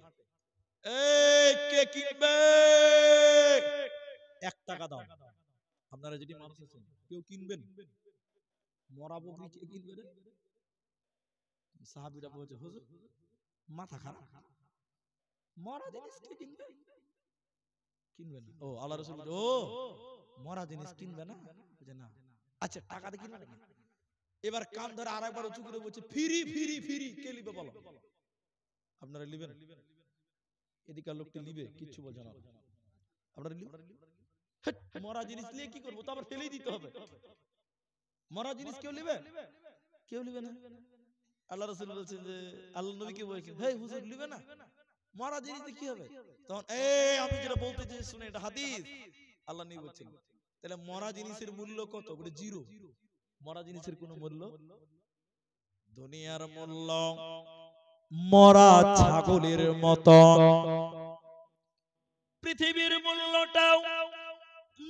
এই কে কিনবে? 1 টাকা দাও। আপনারা যেটি মানুষ আছেন, কেউ কিনবেন? মরা বকরি কে কিনবে রে? সাহাবীরা বলছে হুজুর মাথা খারাপ, মরা জিনিস কে কিনবে? কিনবে না। ও আল্লাহ রাসূল ও মরা জিনিস কিনবে না, যে না আচ্ছা টাকা দিয়ে কিনবে না। এবার কান ধরে আরেকবার উঁচু করে বলছে ফ্রি ফ্রি ফ্রি, কে লিবে বলো? আপনারা লিবেন? এদিকে লোকটি লিবে, কিচ্ছু বলছে না। আপনারা লিবেন? মরা জিনিস নিয়ে কি করবো, তো আবার ফেলেই দিতে হবে। মরা জিনিস কেউ লিবে? কেউ লিবে না। আল্লাহ রাসূল বলছেন যে, আল্লাহ নবীকে বলছেন, হে হুজুর লিবে না, মরা জিনিস কি হবে? তখন আমি যেটা বলতে চাই শুনে, এটা হাদিস। আল্লাহ নবী বলছেন তাহলে মরা জিনিসের মূল্য কত? বলে জিরো। মরা জিনিসের কোনো মূল্য, দুনিয়ার মূল্য মরা ছাগলের মতো, পৃথিবীর মূল্যটাও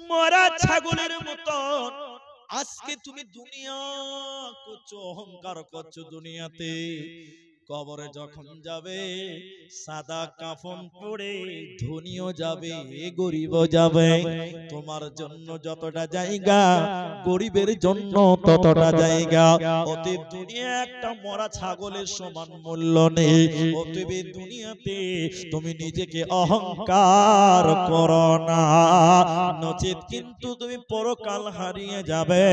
মরা ছাগলের মতো। আজকে তুমি দুনিয়া করছো, অহংকার করছো দুনিয়াতে, কবরে যখন যাবে সাদা কাফন পরে ধনীও যাবে গরিবও যাবে, তোমার জন্য যতটা জায়গা গরিবের জন্য ততটা জায়গা। অতএব দুনিয়া একটা মরা ছাগলের সমান মূল্য নেই। অতএব দুনিয়াতে তুমি নিজেকে অহংকার করো না, নচেত কিন্তু তুমি পরকাল হারিয়ে যাবে।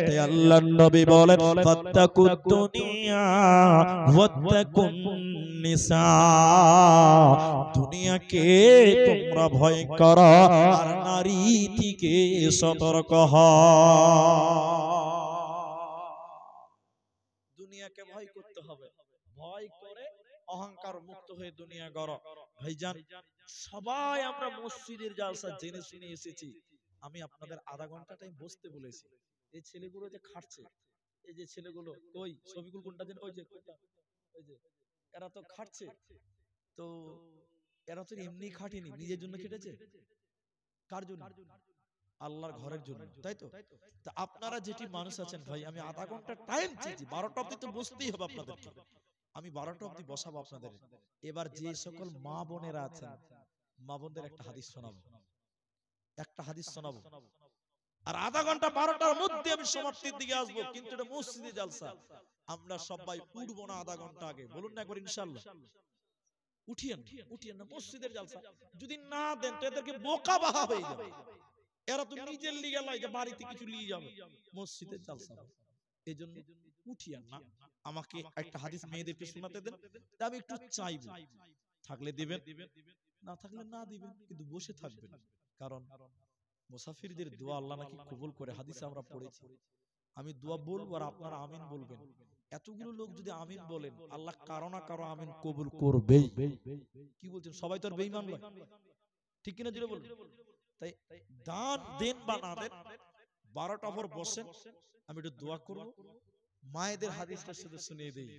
তাই আল্লাহর নবী বলেন ফাত্তাকুদ দুনিয়া ওয়াত্তাকুন নিসা, দুনিয়াকে তোমরা ভয় করো আর নারী থেকে সতর্ক হও। দুনিয়াকে ভয় করতে হবে, ভয় করে অহংকার মুক্ত হয়ে দুনিয়া গড়ো। ভাইজান সবাই আমরা মসজিদের জালসা জেনে শুনে এসেছি। আমি আপনাদের আধা ঘন্টা টাইম বসতে বলেছি। এই ছেলেগুলো যে খাটছে, এই যে ছেলেগুলো, ওই ছবিগুলো কোনটা যেন, ওই যে ওই যে এরা তো খাটছে, তো এরা তো এমনি খাটেনি, নিজের জন্য খেটেছে। কার জন্য? আল্লাহর ঘরের জন্য, তাই তো? তা আপনারা যেটি মানুষ আছেন ভাই, আমি আধা ঘন্টা টাইম চেয়েছি, 12টা অবধি তো বসতেই হবে আপনাদেরকে। আমি 12টা অবধি বসাবো আপনাদের। এবার যে সকল মা বোনেরা আছেন, মা বোনদের একটা হাদিস শোনাবো, একটা হাদিস শোনাবো। আর আধা ঘন্টা 12টার মধ্যে আমি সমাপ্তির দিকে আসবো, কিন্তু এটা মসজিদে জালসা, আমরা সবাই উঠবো না আধা ঘন্টা আগে। বলুন না একবার ইনশাআল্লাহ। উঠিয়েন উঠিয়েন না, মসজিদের জালসা। যদি না দেন তো এদেরকে বোকা বাহা হয়ে যাবে। এরা তো নিজের লিগে লয় যে বাড়িতে কিছু নিয়ে যাবে, মসজিদের জালসা। এই জন্য উঠিয়েন না। আমাকে একটা হাদিস মেয়েদেরকে শোনাতে দেন, আমি একটু চাইবো, থাকলে দিবেন, না থাকলে না দিবেন, কিন্তু বসে থাকবেন। কারণ মুসাফিরদের দোয়া আল্লাহ নাকি কবুল করে, হাদিসে আমরা পড়েছি। আমি দোয়া বলবো আর আপনারা আমিন বলবেন। এতগুলো লোক যদি আমিন বলেন, আল্লাহ কারো না কারো আমিন কবুল করবে। কি বলছেন? সবাই তো আর বেঈমান নয়, ঠিক কিনা জুড়ে বলুন। তাই দান দেন বা না দেন, 12টা পর বসেন, আমি একটু দোয়া করব। মায়েদের হাদিসটা শুধু শুনিয়ে দেই।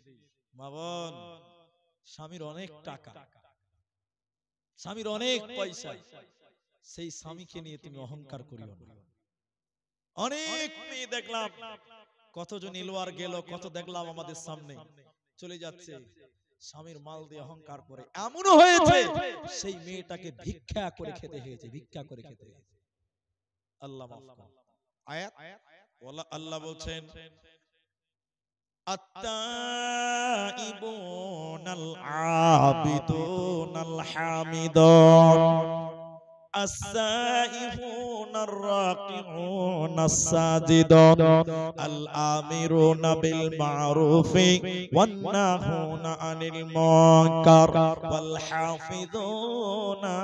মা বোন, স্বামীর অনেক টাকা, স্বামীর অনেক পয়সা, সেই স্বামীকে নিয়ে তুমি অহংকার করিও না। অনেক মেয়ে দেখলাম, কতজন এলো আর গেল, কত দেখলাম আমাদের সামনে চলে যাচ্ছে, স্বামীর মাল দিয়ে অহংকার করে। এমনও হয়েছে সেই মেয়েটাকে ভিক্ষা করে খেতে হয়েছে, ভিক্ষা করে খেতে হয়েছে। আল্লাহ মাফ করুন। আয়াত আল্লাহ বলছেন আত্তাইবুনাল আবিদুনাল হামিদুন আস-সাইহুনার রাকিউনাস সাজিদুন আল আমিরুনা বিল মারুফি ওয়ান নাহুনা আনিল মুনকার ওয়াল হাফিজুনা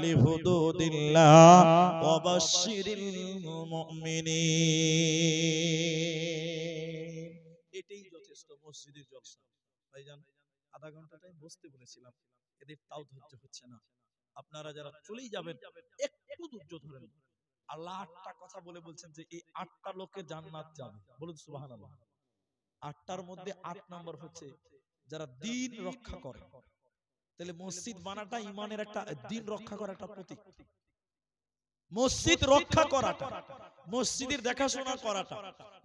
লিহুদুদিল্লাহ ওয়া বাশশিরিল মুমিনিন। এটাই যথেষ্ট মসজিদের জলসা। ভাইজান আধা ঘন্টা টাইম বসতে বলেছিলাম, এদের তাও ধৈর্য হচ্ছে না। আপনারা যারা চলেই যাবেন একটু ধৈর্য ধরেন। আল্লাহ 8টা কথা বলে বলছেন যে এই 8টা লোকে জান্নাত যাবে। বলুন সুবহানাল্লাহ। 8টার মধ্যে 8 নাম্বার হচ্ছে যারা দ্বীন রক্ষা করে। তাহলে মসজিদ বানাটা ঈমানের একটা, দ্বীন রক্ষা করার একটা প্রতীক। মসজিদ রক্ষা করাটা, মসজিদের দেখাশোনা করাটা,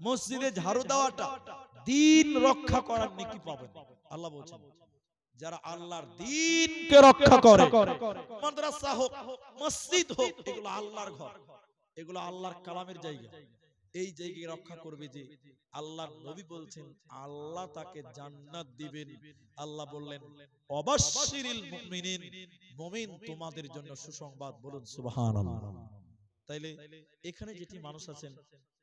মসজিদে ঝাড়ু দেওয়াটা দ্বীন রক্ষা করার নেকি পাবেন। আল্লাহ বলছেন যারা আল্লাহর দ্বীনকে রক্ষা করে, মাদ্রাসা হোক মসজিদ হোক, এগুলো আল্লাহর ঘর, এগুলো আল্লাহর কালামের জায়গা, এই জায়গায় রক্ষা করবে যে আল্লাহর নবী বলছেন আল্লাহ তাকে জান্নাত দিবেন। আল্লাহ বললেন অবাশশিরিল মুমিনিন, মুমিন তোমাদের জন্য সুসংবাদ, বলুন সুবহানাল্লাহ। তাইলে এখানে যেটি মানুষ আছেন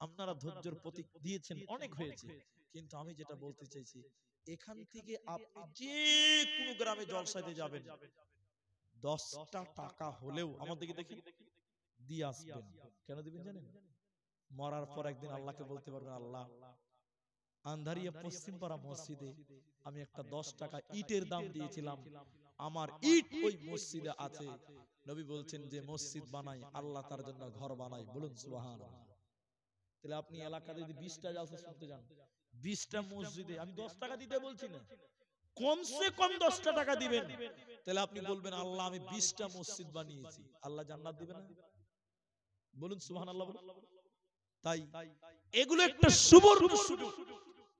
আপনারা ধৈর্যের প্রতীক দিয়েছেন, অনেক হয়েছে, কিন্তু আমি যেটা বলতে চাইছি এখান থেকে আপনি যে কোনো গ্রামে জলসাতে যাবেন 10টা টাকা হলেও আমাদেরকে দেখি দিয়ে আসবেন। কেন দিবেন জানেন? মরার পর একদিন আল্লাহকে বলতে পারবেন আল্লাহ আন্ধারিয়া পশ্চিমপাড়া মসজিদে আমি একটা 10 টাকা ইটের দাম দিয়েছিলাম, আমার ইট ওই মসজিদে আছে। নবী বলছেন যে মসজিদ বানাই আল্লাহ তার জন্য ঘর বানাই, বলুন সুবহানাল্লাহ। তাহলে আপনি এলাকাতে যদি 20টা জালসা শুনতে যান, 20টা মসজিদে, আমি 10 টাকা দিতে বলছি না, কমসে কম 10টা টাকা দিবেন, তাহলে আপনি বলবেন আল্লাহ আমি 20টা মসজিদ বানিয়েছি, আল্লাহ জান্নাত দিবেন না? বলুন সুবহানাল্লাহ। তাই এগুলো একটা সুবর্ণ সুযোগ।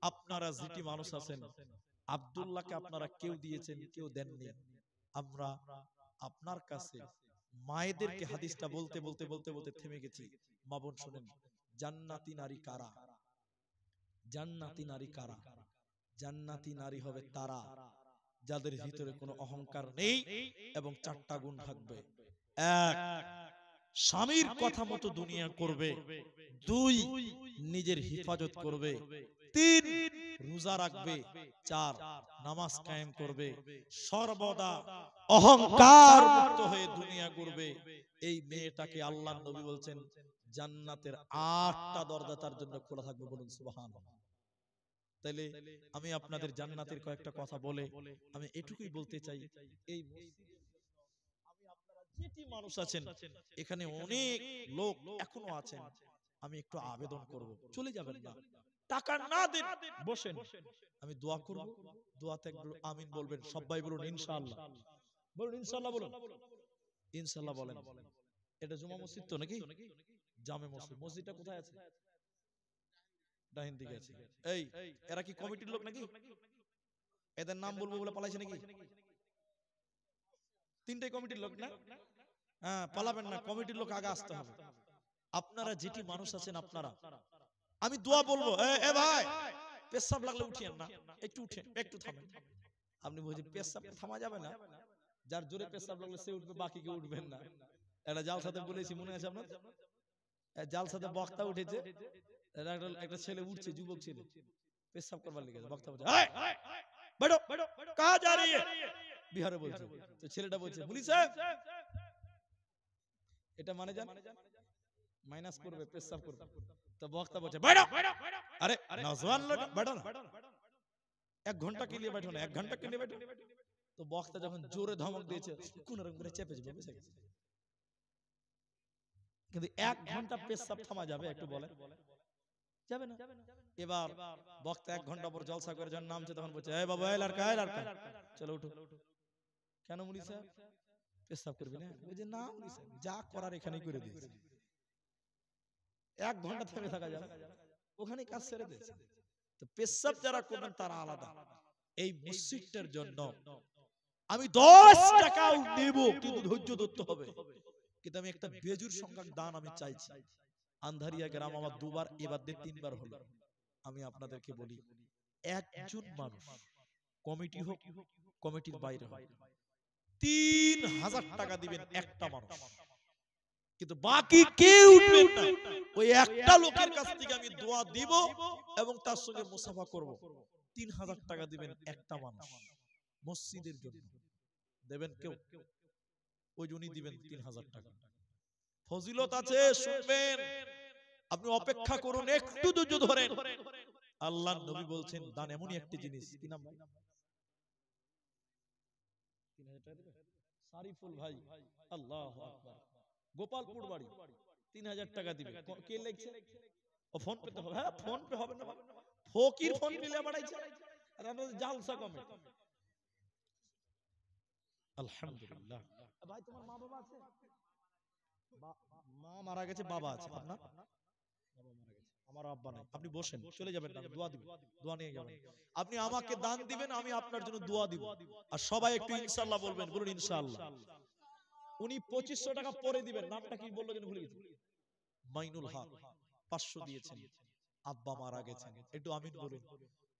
আপনারা যেটি মানুষ আছেন আব্দুল্লাহকে আপনারা কেউ দিয়েছেন কেউ দেননি, আমরা আপনার কাছে মায়েদেরকে হাদিসটা বলতে বলতে বলতে বলতে থেমে গেছি। মা বোন শুনেন, জান্নাতি নারী কারা? জান্নাতি নারী কারা? জান্নাতি নারী হবে তারা যাদের ভিতরে কোনো অহংকার নেই এবং 4টা গুণ থাকবে। 1, স্বামীর কথা মতো দুনিয়া করবে। 2, নিজের হেফাজত করবে। 3, রোজা রাখবে। 4, নামাজ কায়েম করবে। সর্বদা অহংকার মুক্ত হয়ে দুনিয়া করবে। এই মেয়েটাকে আল্লাহর নবী বলছেন জান্নাতের 8টা দরজা তার জন্য খোলা থাকবে, বলুন সুবহানাল্লাহ। তাইলে আমি আপনাদের জান্নাতের কয়েকটা কথা বলে আমি এটুকুই বলতে চাই, এই যেটি মানুষ আছেন এখানে অনেক লোক এখনো আছেন, আমি একটু আবেদন করব চলে যাবেন না, টাকা না দেন, বসেন, আমি দোয়া করব, দোয়াতে একটু আমিন বলবেন, সবাই বলুন ইনশাআল্লাহ, বলুন ইনশাআল্লাহ, বলুন ইনশাআল্লাহ বলেন। এটা জুমা মসজিদ তো নাকি? জামে মসজিদ। মসজিদটা কোথায় আছে? ডাহিন দিকে আছে। এই এরা কি কমিটির লোক নাকি? এদের নাম বলবো বলে পালাইছে নাকি? 3টে কমিটির লোক না? হ্যাঁ, পালাবেন না, কমিটির লোক আগে আসতে হবে। আপনারা যেটি মানুষ আছেন আপনারা, আমি দোয়া বলবো, এ ভাই পেশাব লাগলে উঠিয়েন না, একটু উঠেন, একটু থামেন। আপনি বলছেন পেশাব থামা যাবে না, যার জোরে পেশাব লাগলে সে উঠবে, বাকি কেউ উঠবেন না। একটা জালসাতে বলেছি, মনে আছে আপনার? জালসাতে বক্তা উঠেছে, একটা ছেলে উঠছে, যুবক ছেলে পেশাব করবার লেগেছে, বক্তা বলছে বেড়ো কাহা যা রही है, বিহারে বলছে। তো ছেলেটা বলছে মুলি সাহেব, এটা মানে জান মাইনাস করবে, পেশাব করবে। তো বক্তা বলছে बैठो, अरे नौजवान लोग बैठो ना, 1 ঘন্টা के लिए बैठो ना, 1 ঘন্টা के लिए बैठो। তো বক্তা যখন জোরে ধমক দিয়েছে কোন রকম করে চেপে যাবে, বসে গেছে। কিন্তু 1 ঘন্টা পেশাব থামা যাবে? একটু বলেন, যাবে না। এবার বক্তা 1 ঘন্টা পর জলসা করে যখন নামছে তখন বলছে এই বাবা, এই লড়কা, এই লড়কা, চলো উঠো। কেন মুলি সাহেব পেশাব করবি না? বলছে না মুলি সাহেব, যা করার এখানেই করে দিয়েছে। 1 ঘন্টা থেমে থাকা যাবে? ওখানেই কাজ ছেড়ে দিয়েছে। তো পেশাব যারা করবেন তারা আলাদা। এই মসজিদটার জন্য আমি 10 টাকাও নেব, কিন্তু ধৈর্য ধরতে হবে। কিন্তু আমি একটা বেজুর সংখ্যক দান আমি চাইছি। আন্ধারিয়া গ্রাম আমার 2 বার, এবার দিয়ে 3 বার হলো। আমি আপনাদেরকে বলি, একজন মানুষ, কমিটি হোক কমিটির বাইরে হোক, 3000 টাকা দিবেন একটা মানুষ, কিন্তু বাকি কেউ উঠবেন না। ওই একটা লোকের কাছ থেকে আমি দোয়া দিব এবং তার সঙ্গে মুসাফা করব। 3000 টাকা দিবেন একটা মানুষ, মসজিদের জন্য দেবেন কেউ? ওই জন্যই দিবেন 3000 টাকা। ফজিলত আছে, শুনবেন, আপনি অপেক্ষা করুন, একটু ধৈর্য ধরেন। আল্লাহর নবী বলছেন দান এমনই একটি জিনিস, কি নাম ভাই? 3000 টাকা দিবেন? সারিফুল ভাই, আল্লাহু আকবার, গোপালপুর বাড়ি, 3000 টাকা দিবে। কে লিখছে? ও ফোন পে তো হবে। হ্যাঁ ফোন পে হবে না, ফকির ফোন মিলে বাড়াইছে আর আমাদের জালসা কমিটি। আলহামদুলিল্লাহ। ভাই তোমার মা বাবা আছে? মা মারা গেছে, বাবা আছে। আপনার? বাবা মারা গেছে, আমার আব্বা নাই। আপনি বসেন, চলে যাবেন না, দোয়া দিবেন, দোয়া নিয়ে যাবেন। আপনি আমাকে দান দিবেন, আমি আপনার জন্য দোয়া দিব। আর সবাই একটু ইনশাআল্লাহ বলবেন, বলুন ইনশাআল্লাহ। উনি 2500 টাকা পরে দিবেন। নামটা কি বললো যেন ভুলে গেছি, মাইনুল হক। 500 দিয়েছেন, আব্বা মারা গেছেন, একটু আমিন বলুন।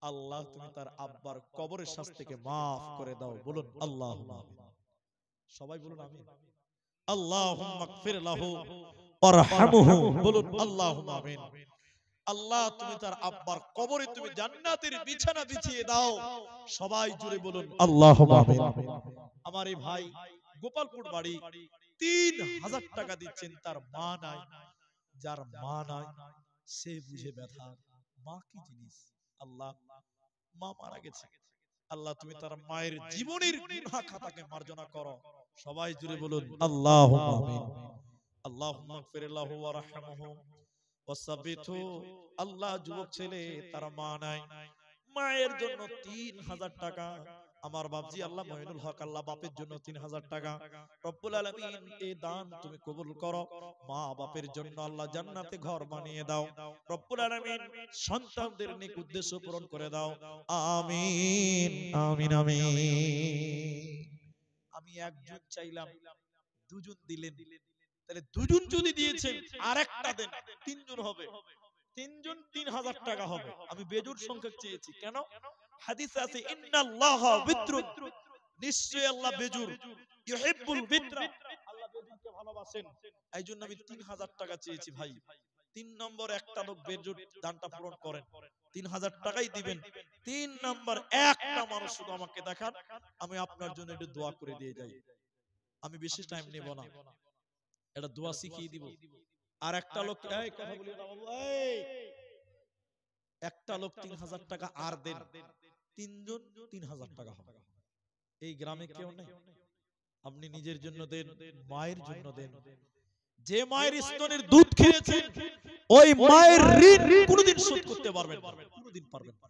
আল্লাহ তুমি তার আব্বার কবরের শাস্তি থেকে মাফ করে দাও, বলুন আল্লাহুম্মা আমিন। সবাই বলুন আমিন। আল্লাহুম্মা গফির লাহু ওয়ারহামহু, বলুন আল্লাহুম্মা আমিন। আল্লাহ তুমি তার আব্বার কবরে তুমি জান্নাতের বিছানা বিছিয়ে দাও, সবাই জুড়ে বলুন আল্লাহুম্মা আমিন। আমার এই ভাই গোপালপুর বাড়ি 3000 টাকা দিচ্ছেন, তার মা নাই। যার মা নাই সে বুঝে ব্যথা, মা কি জিনিস। আল্লাহ মা মারা গেছে, আল্লাহ তুমি তার মায়ের জীবনের গুনাহ খাতাকে মার্জনা করো, সবাই জুড়ে বলুন আল্লাহুম্মা আমিন। আল্লাহুম্মা গফির লাহু ওয়ারহামহু ওয়াসাবিতহু। আল্লাহ যুবক ছেলে তার মা নাই, মায়ের জন্য 3000 টাকা। আমার বাপজি আল্লাহ মঈনুল হক, আল্লাহ বাপের জন্য 3000 টাকা। রব্বুল আলামিন এই দান তুমি কবুল করো, মা বাপের জন্য আল্লাহ জান্নাতে ঘর বানিয়ে দাও। রব্বুল আলামিন সন্তানদের নেক উদ্দেশ্য পূরণ করে দাও, আমিন আমিন আমিন। আমি একজন চাইলাম, দুজন দিলেন, তাহলে দুজন যদি দিয়েছেন আরেকটা দেন, তিনজন হবে, তিনজন 3000 টাকা হবে। আমি বেজোড় সংখ্যা চেয়েছি, কেন? হাদিসে আছে ইন্নাল্লাহা বিত্রুন, নিশ্চয়ই আল্লাহ বেজুর, ইউহিব্বুল বিত্রা, আল্লাহ বেজুরকে ভালোবাসেন। এইজন্য আমি 3000 টাকা চেয়েছি ভাই। 3 নম্বর একটা লোক বেজুর দানটা পূরণ করেন, 3000 টাকাই দিবেন। 3 নম্বর একটা মানুষ শুধু আমাকে দেখান, আমি আপনার জন্য একটু দোয়া করে দিয়ে যাই। আমি বেশি টাইম নেব না, এটা দোয়া শিখিয়ে দিব। আর একটা লোক, এই কথা বলি না বাবু, এই একটা লোক 3000 টাকা আর দেন, তিনজন 3000 টাকা হবে। এই গ্রামে কেউ নেই, আপনি নিজের জন্য দেন, মায়ের জন্য দেন। যে মায়ের স্তনের দুধ খেয়েছেন ওই মায়ের ঋণ কোনোদিন শোধ করতে পারবেন না, কোনোদিন পারবেন না।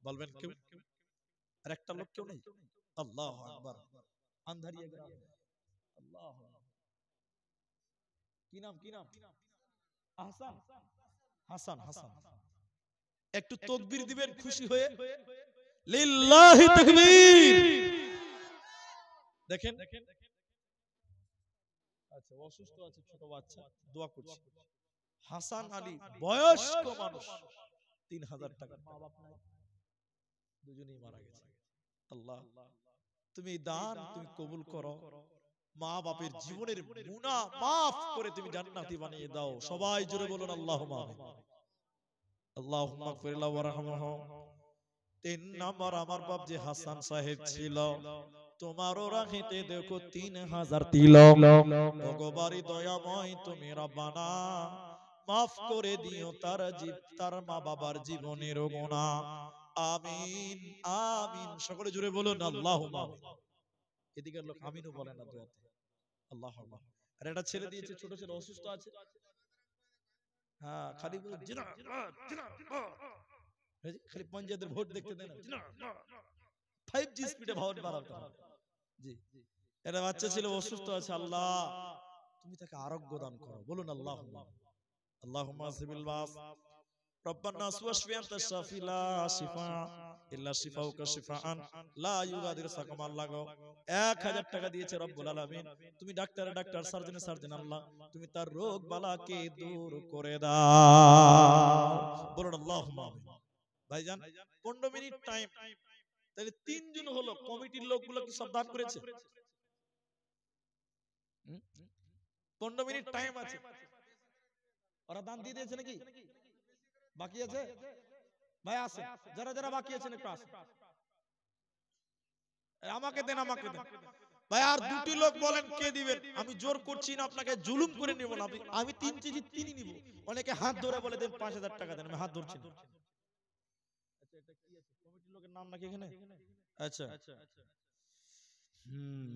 বলবেন কেউ? আর একটা লোক কেউ নেই? আল্লাহু আকবার। আন্ধারিয়া গ্রাম, আল্লাহ, কি নাম কি নাম? হাসান, হাসান, হাসান। একটু তাকবীর দিবেন খুশি হয়ে, লিল্লাহি তাকবীর। দেখেন, আচ্ছা অসুস্থ আছে ছোট বাচ্চা, দোয়া করছি। হাসান আলী বয়স্ক মানুষ, 3000 টাকা, মা বাপ নাই, দুজনেই মারা গেছে। আল্লাহ তুমি দান তুমি কবুল করো, মা বাপের জীবনের গুনাহ মাফ করে তুমি জান্নাতি বানিয়ে দাও, সবাই জোরে বলুন আল্লাহুম্মা আমিন। আল্লাহুম্মা গফির লাহু ওয়ারহামহু। 3 নম্বর আমার বাপ যে হাসান সাহেব ছিল, তোমারও রাখিতে দেখো 3000 তিলক। ভগবারি দয়াময় তুমি রব্বানা মাফ করে দিও তার মা বাবার জীবনের গুনাহ, আমিন আমিন। সকলে জুড়ে বলুন আল্লাহুম্মা আমিন। এদিকের লোক আমিনও বলে না দোয়াতে, আল্লাহুম্মা। আর একটা ছেলে দিয়েছে, ছোট ছেলে অসুস্থ আছে, হ্যাঁ খালি জিনা জিনা, খালি পঞ্চায়েতের ভোট দেখতে দেন, 5G স্পিডে ভোট বাড়াতে হবে। জি, এটা বাচ্চা ছিল অসুস্থ আছে, আল্লাহ তুমি তাকে আরোগ্য দান করো, বলুন আল্লাহুম্মা। আল্লাহুম্মা সিবিল বাস রব্বানা ওয়াশফি আনতা শাফি লা শিফা ইল্লা শিফাউকা শিফাআন লা ইউগাদিরু সাকামা। আল্লাহ গো 1000 টাকা দিয়েছে রব্বুল আলামিন, তুমি ডাক্তার সার্জনে সার্জন, আল্লাহ তুমি তার রোগ বালাকে দূর করে দাও, বলুন আল্লাহুম্মা আমিন। ভাইজান 15 মিনিট টাইম, তাহলে 3 জন হলো, কমিটির লোকগুলো কি সব দান করেছে? 15 মিনিট টাইম আছে, ওরা দান দিয়ে দিয়েছে নাকি? বাকি আছে ভাই? আছে যারা যারা বাকি আছেন একটু আসেন, আমাকে দেন, আমাকে দেন ভাই। আর দুটি লোক বলেন কে দিবেন? আমি জোর করছি না, আপনাকে জুলুম করে নিব না, আমি 3 কেজি 3 নিব। অনেকে হাত ধরে বলে দেন 5000 টাকা দেন, আমি হাত ধরছি না। আচ্ছা এটা কি আছে, কমিটির লোকের নাম নাকি এখানে? আচ্ছা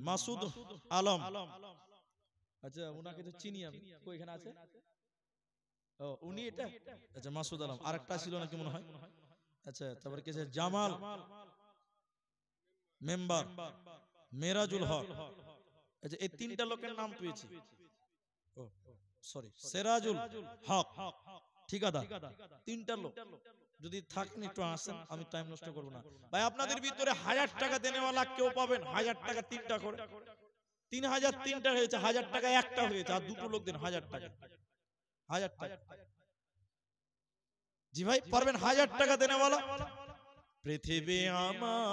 মাসুদ আলম, আচ্ছা উনাকে তো চিনি আমি, কই এখানে আছে? ও উনি এটা, আচ্ছা মাসুদ আলম। আরেকটা ছিল নাকি মনে হয়? আচ্ছা তারপর কি আছে? জামাল মেম্বার, মেরাজুল হক। আচ্ছা এই 3টা লোকের নাম পেয়েছি। ও সরি, সেরাজুল হক ঠিকাদার, 3টা লোক। যদি থাকেন একটু আসেন, আমি টাইম নষ্ট করব না ভাই। আপনাদের ভিতরে 1000 টাকা দেনেওয়ালা কেউ পাবেন? 1000 টাকা 3টা করে, 3000 3টা হয়েছে, 1000 টাকা একটা হয়েছে, আর দুটো লোক দেন 1000 টাকা, 1000 টাকা। জি ভাই পারবেন 1000 টাকা দেনেওয়ালা? পৃথিবী আমার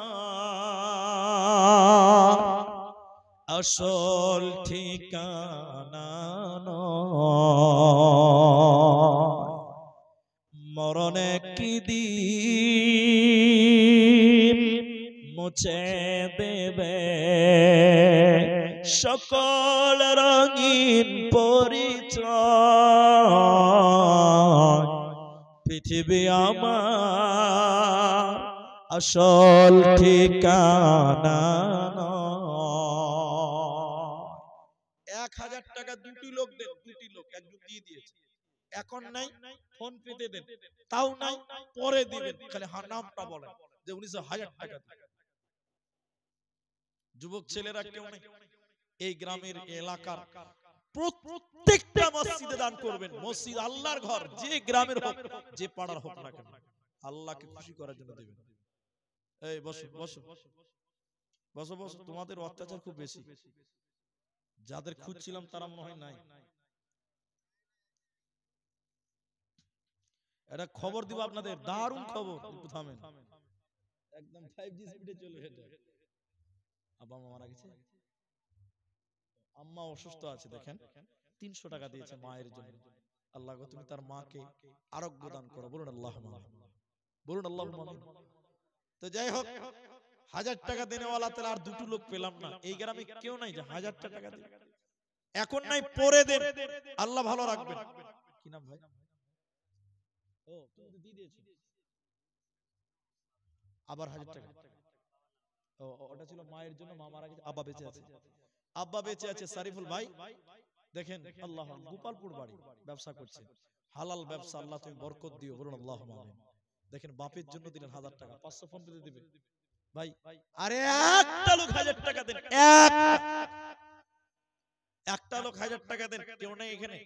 আসল ঠিকানা নয়, মরণে কি দিন মুছে দেবে সকল রঙিন পরিচয়। পৃথিবী আমার আসল ঠিকানা নয়। 1000 টাকা দুটি লোক দেন, দুটি লোক, একজন দিয়ে দিয়েছে, এখন নাই ফোন পেতে দেন, তাও নাই পরে দিবেন, খালি নামটা বলেন যে 1000 টাকা। যুবক ছেলেরা কেউ নেই এই গ্রামের এলাকার প্রত্যেকটা মসজিদে দান করবেন। মসজিদ আল্লাহর ঘর, যে গ্রামের হোক যে পাড়ার হোক না কেন, আল্লাহকে খুশি করার জন্য দেবেন। এই বসো বসো বসো বসো, তোমাদের অত্যাচার খুব বেশি, যাদের খুঁজছিলাম তারা মনে হয় নাই। এটা খবর দিব আপনাদের, দারুণ খবর, একটু থামেন, একদম 5G স্পিডে চলে এটা। আব্বা মা মারা গেছে, আম্মা অসুস্থ আছে, দেখেন 300 টাকা দিয়েছে মায়ের জন্য। আল্লাহ গো তুমি তার মাকে আরোগ্য দান করো, বলুন আল্লাহুম্মা আমিন, বলুন আল্লাহুম্মা আমিন। তো যাই হোক, 1000 টাকা দেনেওয়ালা তাহলে আর দুটো লোক পেলাম না, এই গ্রামে কেউ নাই যে 1000 টাকা দেবে, এখন নাই পরে দেন, আল্লাহ ভালো রাখবেন। কি নাম ভাই? ও তুমি তো দিয়ে দিয়েছো, আবার 1000 টাকা। ও ওটা ছিল মায়ের জন্য, মা মারা গেছে, আব্বা বেঁচে আছে, আব্বা বেঁচে আছে। সারিফুল ভাই দেখেন, আল্লাহ গোপালপুর বাড়ি, ব্যবসা করছে, হালাল ব্যবসা, আল্লাহ তুমি বরকত দিও, বলুন আল্লাহুম্মা আমিন। দেখেন বাপের জন্য দিলেন 1000 টাকা, 500 ফোন পেতে দিবে ভাই। আরে একটা লোক 1000 টাকা দেন, একটা লোক 1000 টাকা দেন, কেউ নেই এখানে?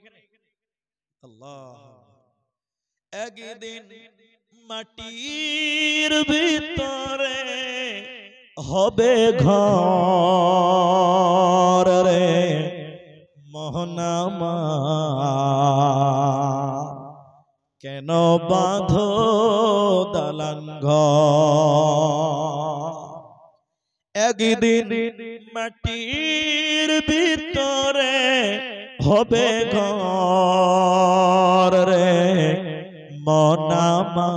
আল্লাহ। একদিন মাটির ভিতরে হবে ঘর রে মোহনামা, কেন বাঁধো দালান ঘর? একদিন মাটির ভিতরে হবে ঘর রে মনামা,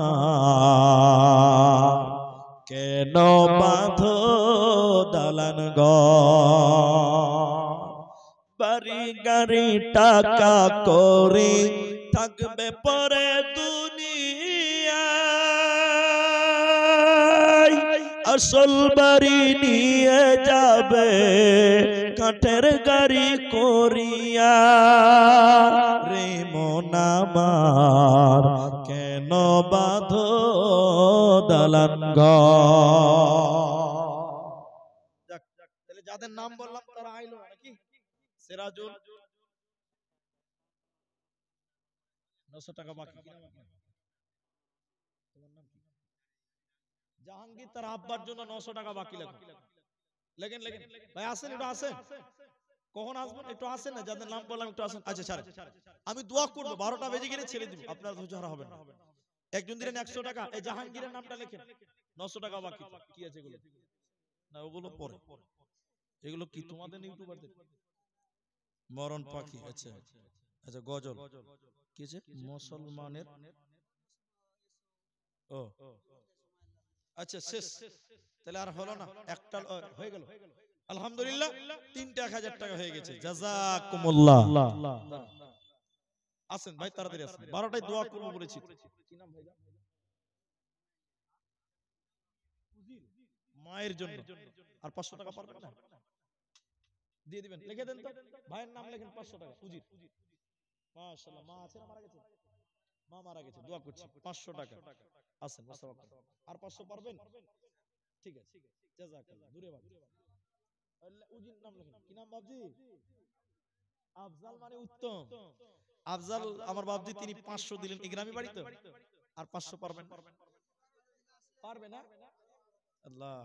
কেন বাঁধো দালান ঘর? বাড়ি গাড়ি টাকা করি থাকবে পরে দুনিয়ায়, আসল বাড়ি নিয়ে যাবে কাঠের গাড়ি করিয়া রে মন আমার, কেন বাঁধো দালান ঘর? তাহলে যাদের নাম বললাম তারা আইলো নাকি? সিরাজুল 900 টাকা বাকি, কি নাম আপনার? তোমার নাম কি? জাহাঙ্গীর, তার আব্বার জন্য 900 টাকা বাকি লেখেন, লেখেন লেখেন ভাই, আসেন একটু আসেন, কখন আসবেন একটু আসেন না, যাদের নাম বললাম একটু আসেন। আচ্ছা ছাড়েন, আমি দোয়া করবো, 12টা বেজে গেলে ছেড়ে দিব, আপনার ধৈর্য হারা হবে না। একজন দিলেন 100 টাকা, এই জাহাঙ্গীরের নামটা লেখেন, 900 টাকা বাকি। কি আছে এগুলো? না ওগুলো পরে, এগুলো কি তোমাদের ইউটিউবারদের? মরণ পাখি, আচ্ছা আচ্ছা, গজল কি আছে? মুসলমানের, ও আচ্ছা শেষ, তাহলে আর হলো না, একটা হয়ে গেল আলহামদুলিল্লাহ, 3টা 1000 টাকা হয়ে গেছে, জাযাকুমুল্লাহ। আসেন ভাই তাড়াতাড়ি আসেন, 12টায় দোয়া করব বলেছি। কি নাম ভাই? মায়ের জন্য আর 500 টাকা পারবেন না? দিয়ে দিবেন, লিখে দেন তো, ভাইয়ের নাম লেখেন, 500 টাকা উজির। মাশাআল্লাহ, মা আছে না মারা গেছে? মা মারা গেছে, দোয়া করছি, 500 টাকা। আসেন মুস্তাফা, আর 500 পারবেন? ঠিক আছে, জাযাকাল্লাহ, দূরে বাড়ি। উজির নাম লেখেন, কি নাম বাবজি? আফজাল মানে উত্তম, আফজাল আমার বাবজি, তিনি 500 দিলেন, এই গ্রামে বাড়ি তো, আর 500 পারবেন? পারবে না? আল্লাহ,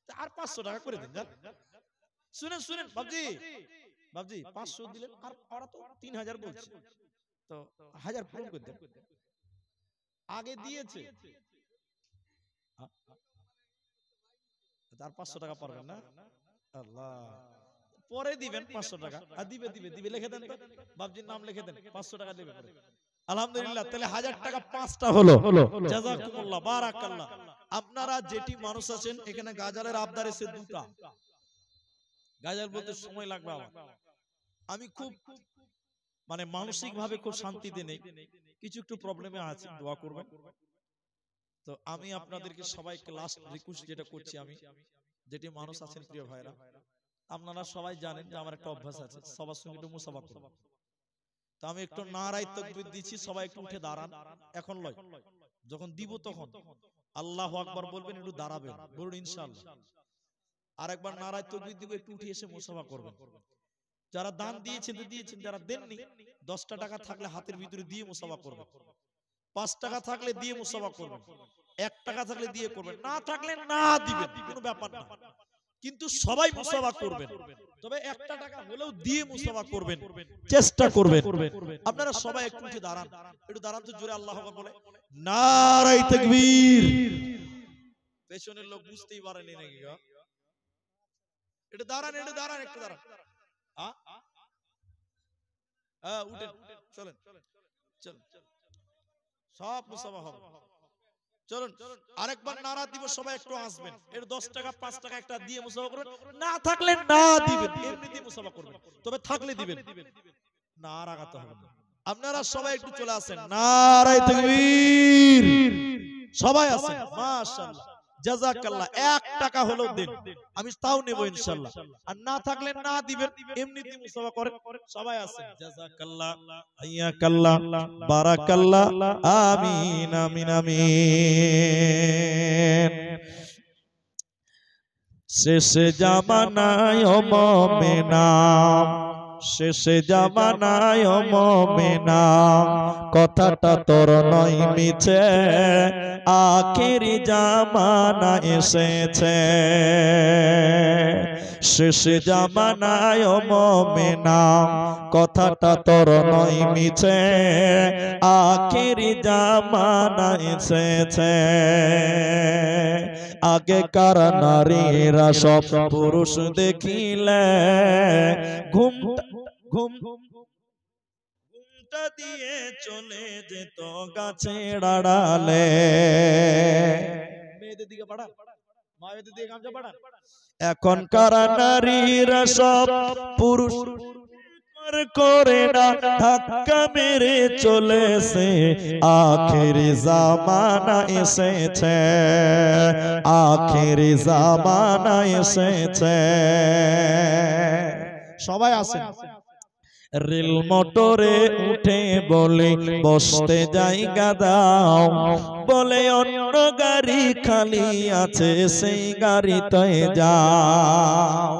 আর 500 টাকা করে দিন। শুনেন শুনেন বাবজি, বাবজি 500 দিলেন, আর ওরা তো 3000 বলছে, তো 1000 পূরণ করে দেন। আগে দিয়েছে, আর 500 টাকা পারবেন না? আল্লাহ, পরে দিবেন 500 টাকা। আর দিবে দিবে দিবে, লিখে দেন তো, বাবজির নাম লিখে দেন, 500 টাকা দিবে পরে। আলহামদুলিল্লাহ, তাহলে 1000 টাকা 5টা হলো। জাযাকুমুল্লাহ, বারাকাল্লাহ। আপনারা যেটি মানুষ আছেন এখানে গাজালের আবদার এসে দুটা, গাজাল বলতে সময় লাগবে আমার, আমি খুব মানে মানসিক ভাবে খুব শান্তিতে নেই, কিছু একটু প্রবলেমে আছি, দোয়া করবেন। তো আমি আপনাদেরকে সবাইকে লাস্ট রিকোয়েস্ট যেটা করছি, আমি যেটি মানুষ আছেন প্রিয় ভাইরা, আপনারা সবাই জানেন যে আমার একটা অভ্যাস আছে সবার সঙ্গে একটু মুসাফা করব। তো আমি একটু নারায়ে তাকবীর দিচ্ছি, সবাই একটু উঠে দাঁড়ান। এখন লয়, যখন দিব তখন আল্লাহু আকবার বলবেন, একটু দাঁড়াবেন, বলুন ইনশাআল্লাহ। আর একবার নারায়ে তাকবীর দিব, একটু উঠে এসে মুসাফা করবেন। যারা দান দিয়েছেন তো দিয়েছেন, যারা দেননি 10টা টাকা থাকলে হাতের ভিতরে দিয়ে মুসাফা করবেন, 5 টাকা থাকলে দিয়ে মুসাফা করবেন, 1 টাকা থাকলে দিয়ে করবেন, না থাকলে না দিবেন, কোনো ব্যাপার না, কিন্তু সবাই মুসাফা করবেন। তবে 1টা টাকা হলেও দিয়ে মুসাফা করবেন, চেষ্টা করবেন। আপনারা সবাই একটু উঠে দাঁড়ান, একটু দাঁড়ান তো জোরে আল্লাহু আকবার বলে নারায়ে তাকবীর। পেছনের লোক বুঝতেই পারেনি নাকি গো? একটু দাঁড়ান, একটু দাঁড়ান, একটু দাঁড়ান। উঠেন, চলেন, চল, সব মুসাফা হবে। চলুন আরেকবার নারা দিব, সবাই একটু আসবেন, এর 10 টাকা 5 টাকা একটা দিয়ে মুসাফা করবেন, না থাকলে না দিবেন, এমনিতেই মুসাফা করবেন, তবে থাকলে দিবেন, না রাগাতে হবে না। আপনারা সবাই একটু চলে আসেন, নারায়ে তাকবীর, সবাই আসেন, মাশাআল্লাহ, জাযাকাল্লাহ। 1 টাকা হলেও দেন, আমি তাও নেব ইনশাআল্লাহ, আর না থাকলে না দিবেন, এমনিতেই মুসাফা করেন, সবাই আসেন। জাযাকাল্লাহ, হাইয়াকাল্লাহ, বারাকাল্লাহ, আমিন আমিন আমিন। শেষে জামানায় ও মুমিনা, শেষে জামানায় ও মুমিনা, কথাটা তোর নয় মিছে, আখেরি জামানা এসেছে। শেষে জামানায় ও মুমিনা, কথাটা তোর নয় মিছে, আখেরি জামানা এসেছে। আগেকার নারীরা সব পুরুষ দেখিলে ঘুমটা দিয়ে চলে যেত গাছের আড়ালে। মেয়েদের দিকে পাঠান, মায়েদের দিকে গামছা পাঠান। এখনকার নারীরা সব পুরুষ করে না, ধাক্কা মেরে চলেছে, আখেরি জামানা এসেছে, আখেরি জামানা এসেছে। সবাই আসেন। রেল মোটরে উঠে বলে বসতে জায়গা দাও, বলে অন্য গাড়ি খালি আছে, সেই গাড়িতে যাও।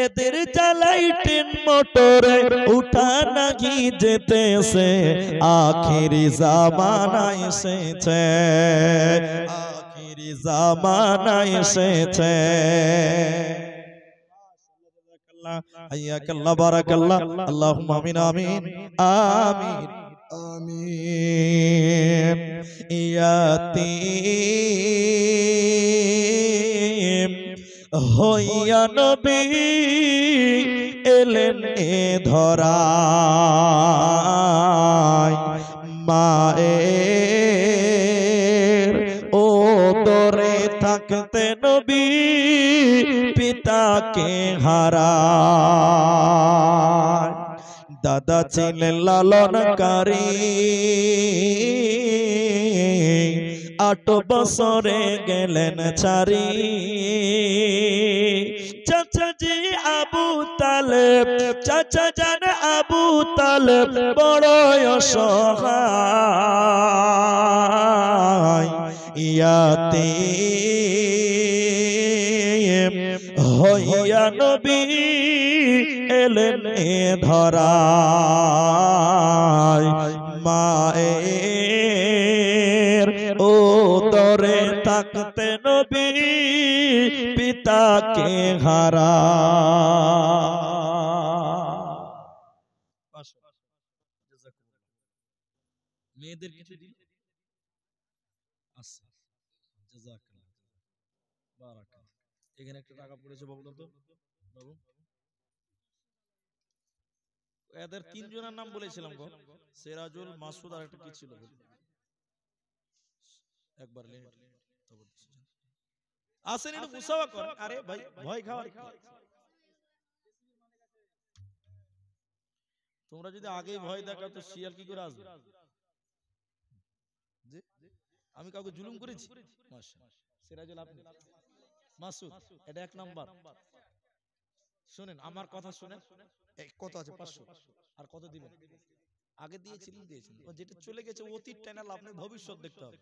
এদের চালাই ট্রেন মোটরে উঠা নাকি যেতেছে, আখেরি জামানা এসেছে, আখেরি জামানা এসেছে। হাইয়াকাল্লাহ, বারাকাল্লাহ, আল্লাহুম্মা আমিন আমিন আমিন আমিন। ইয়াতীম হইয়া নবী এলেন এ ধরায়, মায়ের ওদরে থাকতে নবী পিতাকে হারায়। দাদা ছিলেন লালনকারী, 8 বছরে গেলেন ছাড়ি। চাচা জি আবু তালেব, চাচা জান আবু তালেব বড় অসহায়। ইয়াতীম হইয়া নবী এলেন এ ধরায়, মায়ের ওদরে থাকতে নবী পিতাকে হারায়। মেয়েদের কিছু দিন আচ্ছা, জাযাকাল্লাহ, বারাকাল্লাহ। এখানে একটা টাকা পড়েছে বাবু, তো বাবু এদের তিনজনের নাম বলেছিলাম গো, সিরাজুল, মাসুদ আর একটা কি ছিল একবার আসেন একটু মুসাওয়া করেন। আরে ভাই ভয় খাওয়ার কি? তোমরা যদি আগেই ভয় দেখাও তো শিয়াল কি করে আসবে? জি, আমি কাউকে জুলুম করেছি? মাশাআল্লাহ, সিরাজুল আপনি, মাসুদ এটা এক নাম্বার। শুনেন আমার কথা শুনেন, কত আছে 500 আর কত দিবেন? আগে দিয়েছিলেন ও যেটা চলে গেছে অতীতটা না, আপনি ভবিষ্যৎ দেখতে হবে।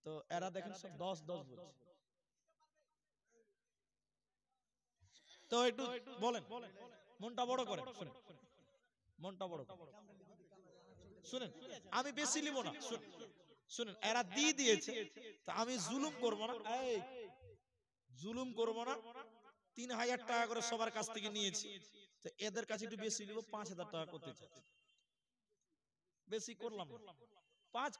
তো এরা দেখেন সব 10 10 বলছে। তো একটু বলেন, মনটা বড় করেন, শুনেন মনটা বড় করেন। শুনেন আমি বেশি নিব না, শুনেন এরা দিয়েছে, তা আমি জুলুম করব না, এই জুলুম করব না। 3000 টাকা করে সবার কাছ থেকে নিয়েছি, তো এদের কাছে একটু বেশি নিব, 5000 টাকা করতে চাই, বেশি করলাম না, 5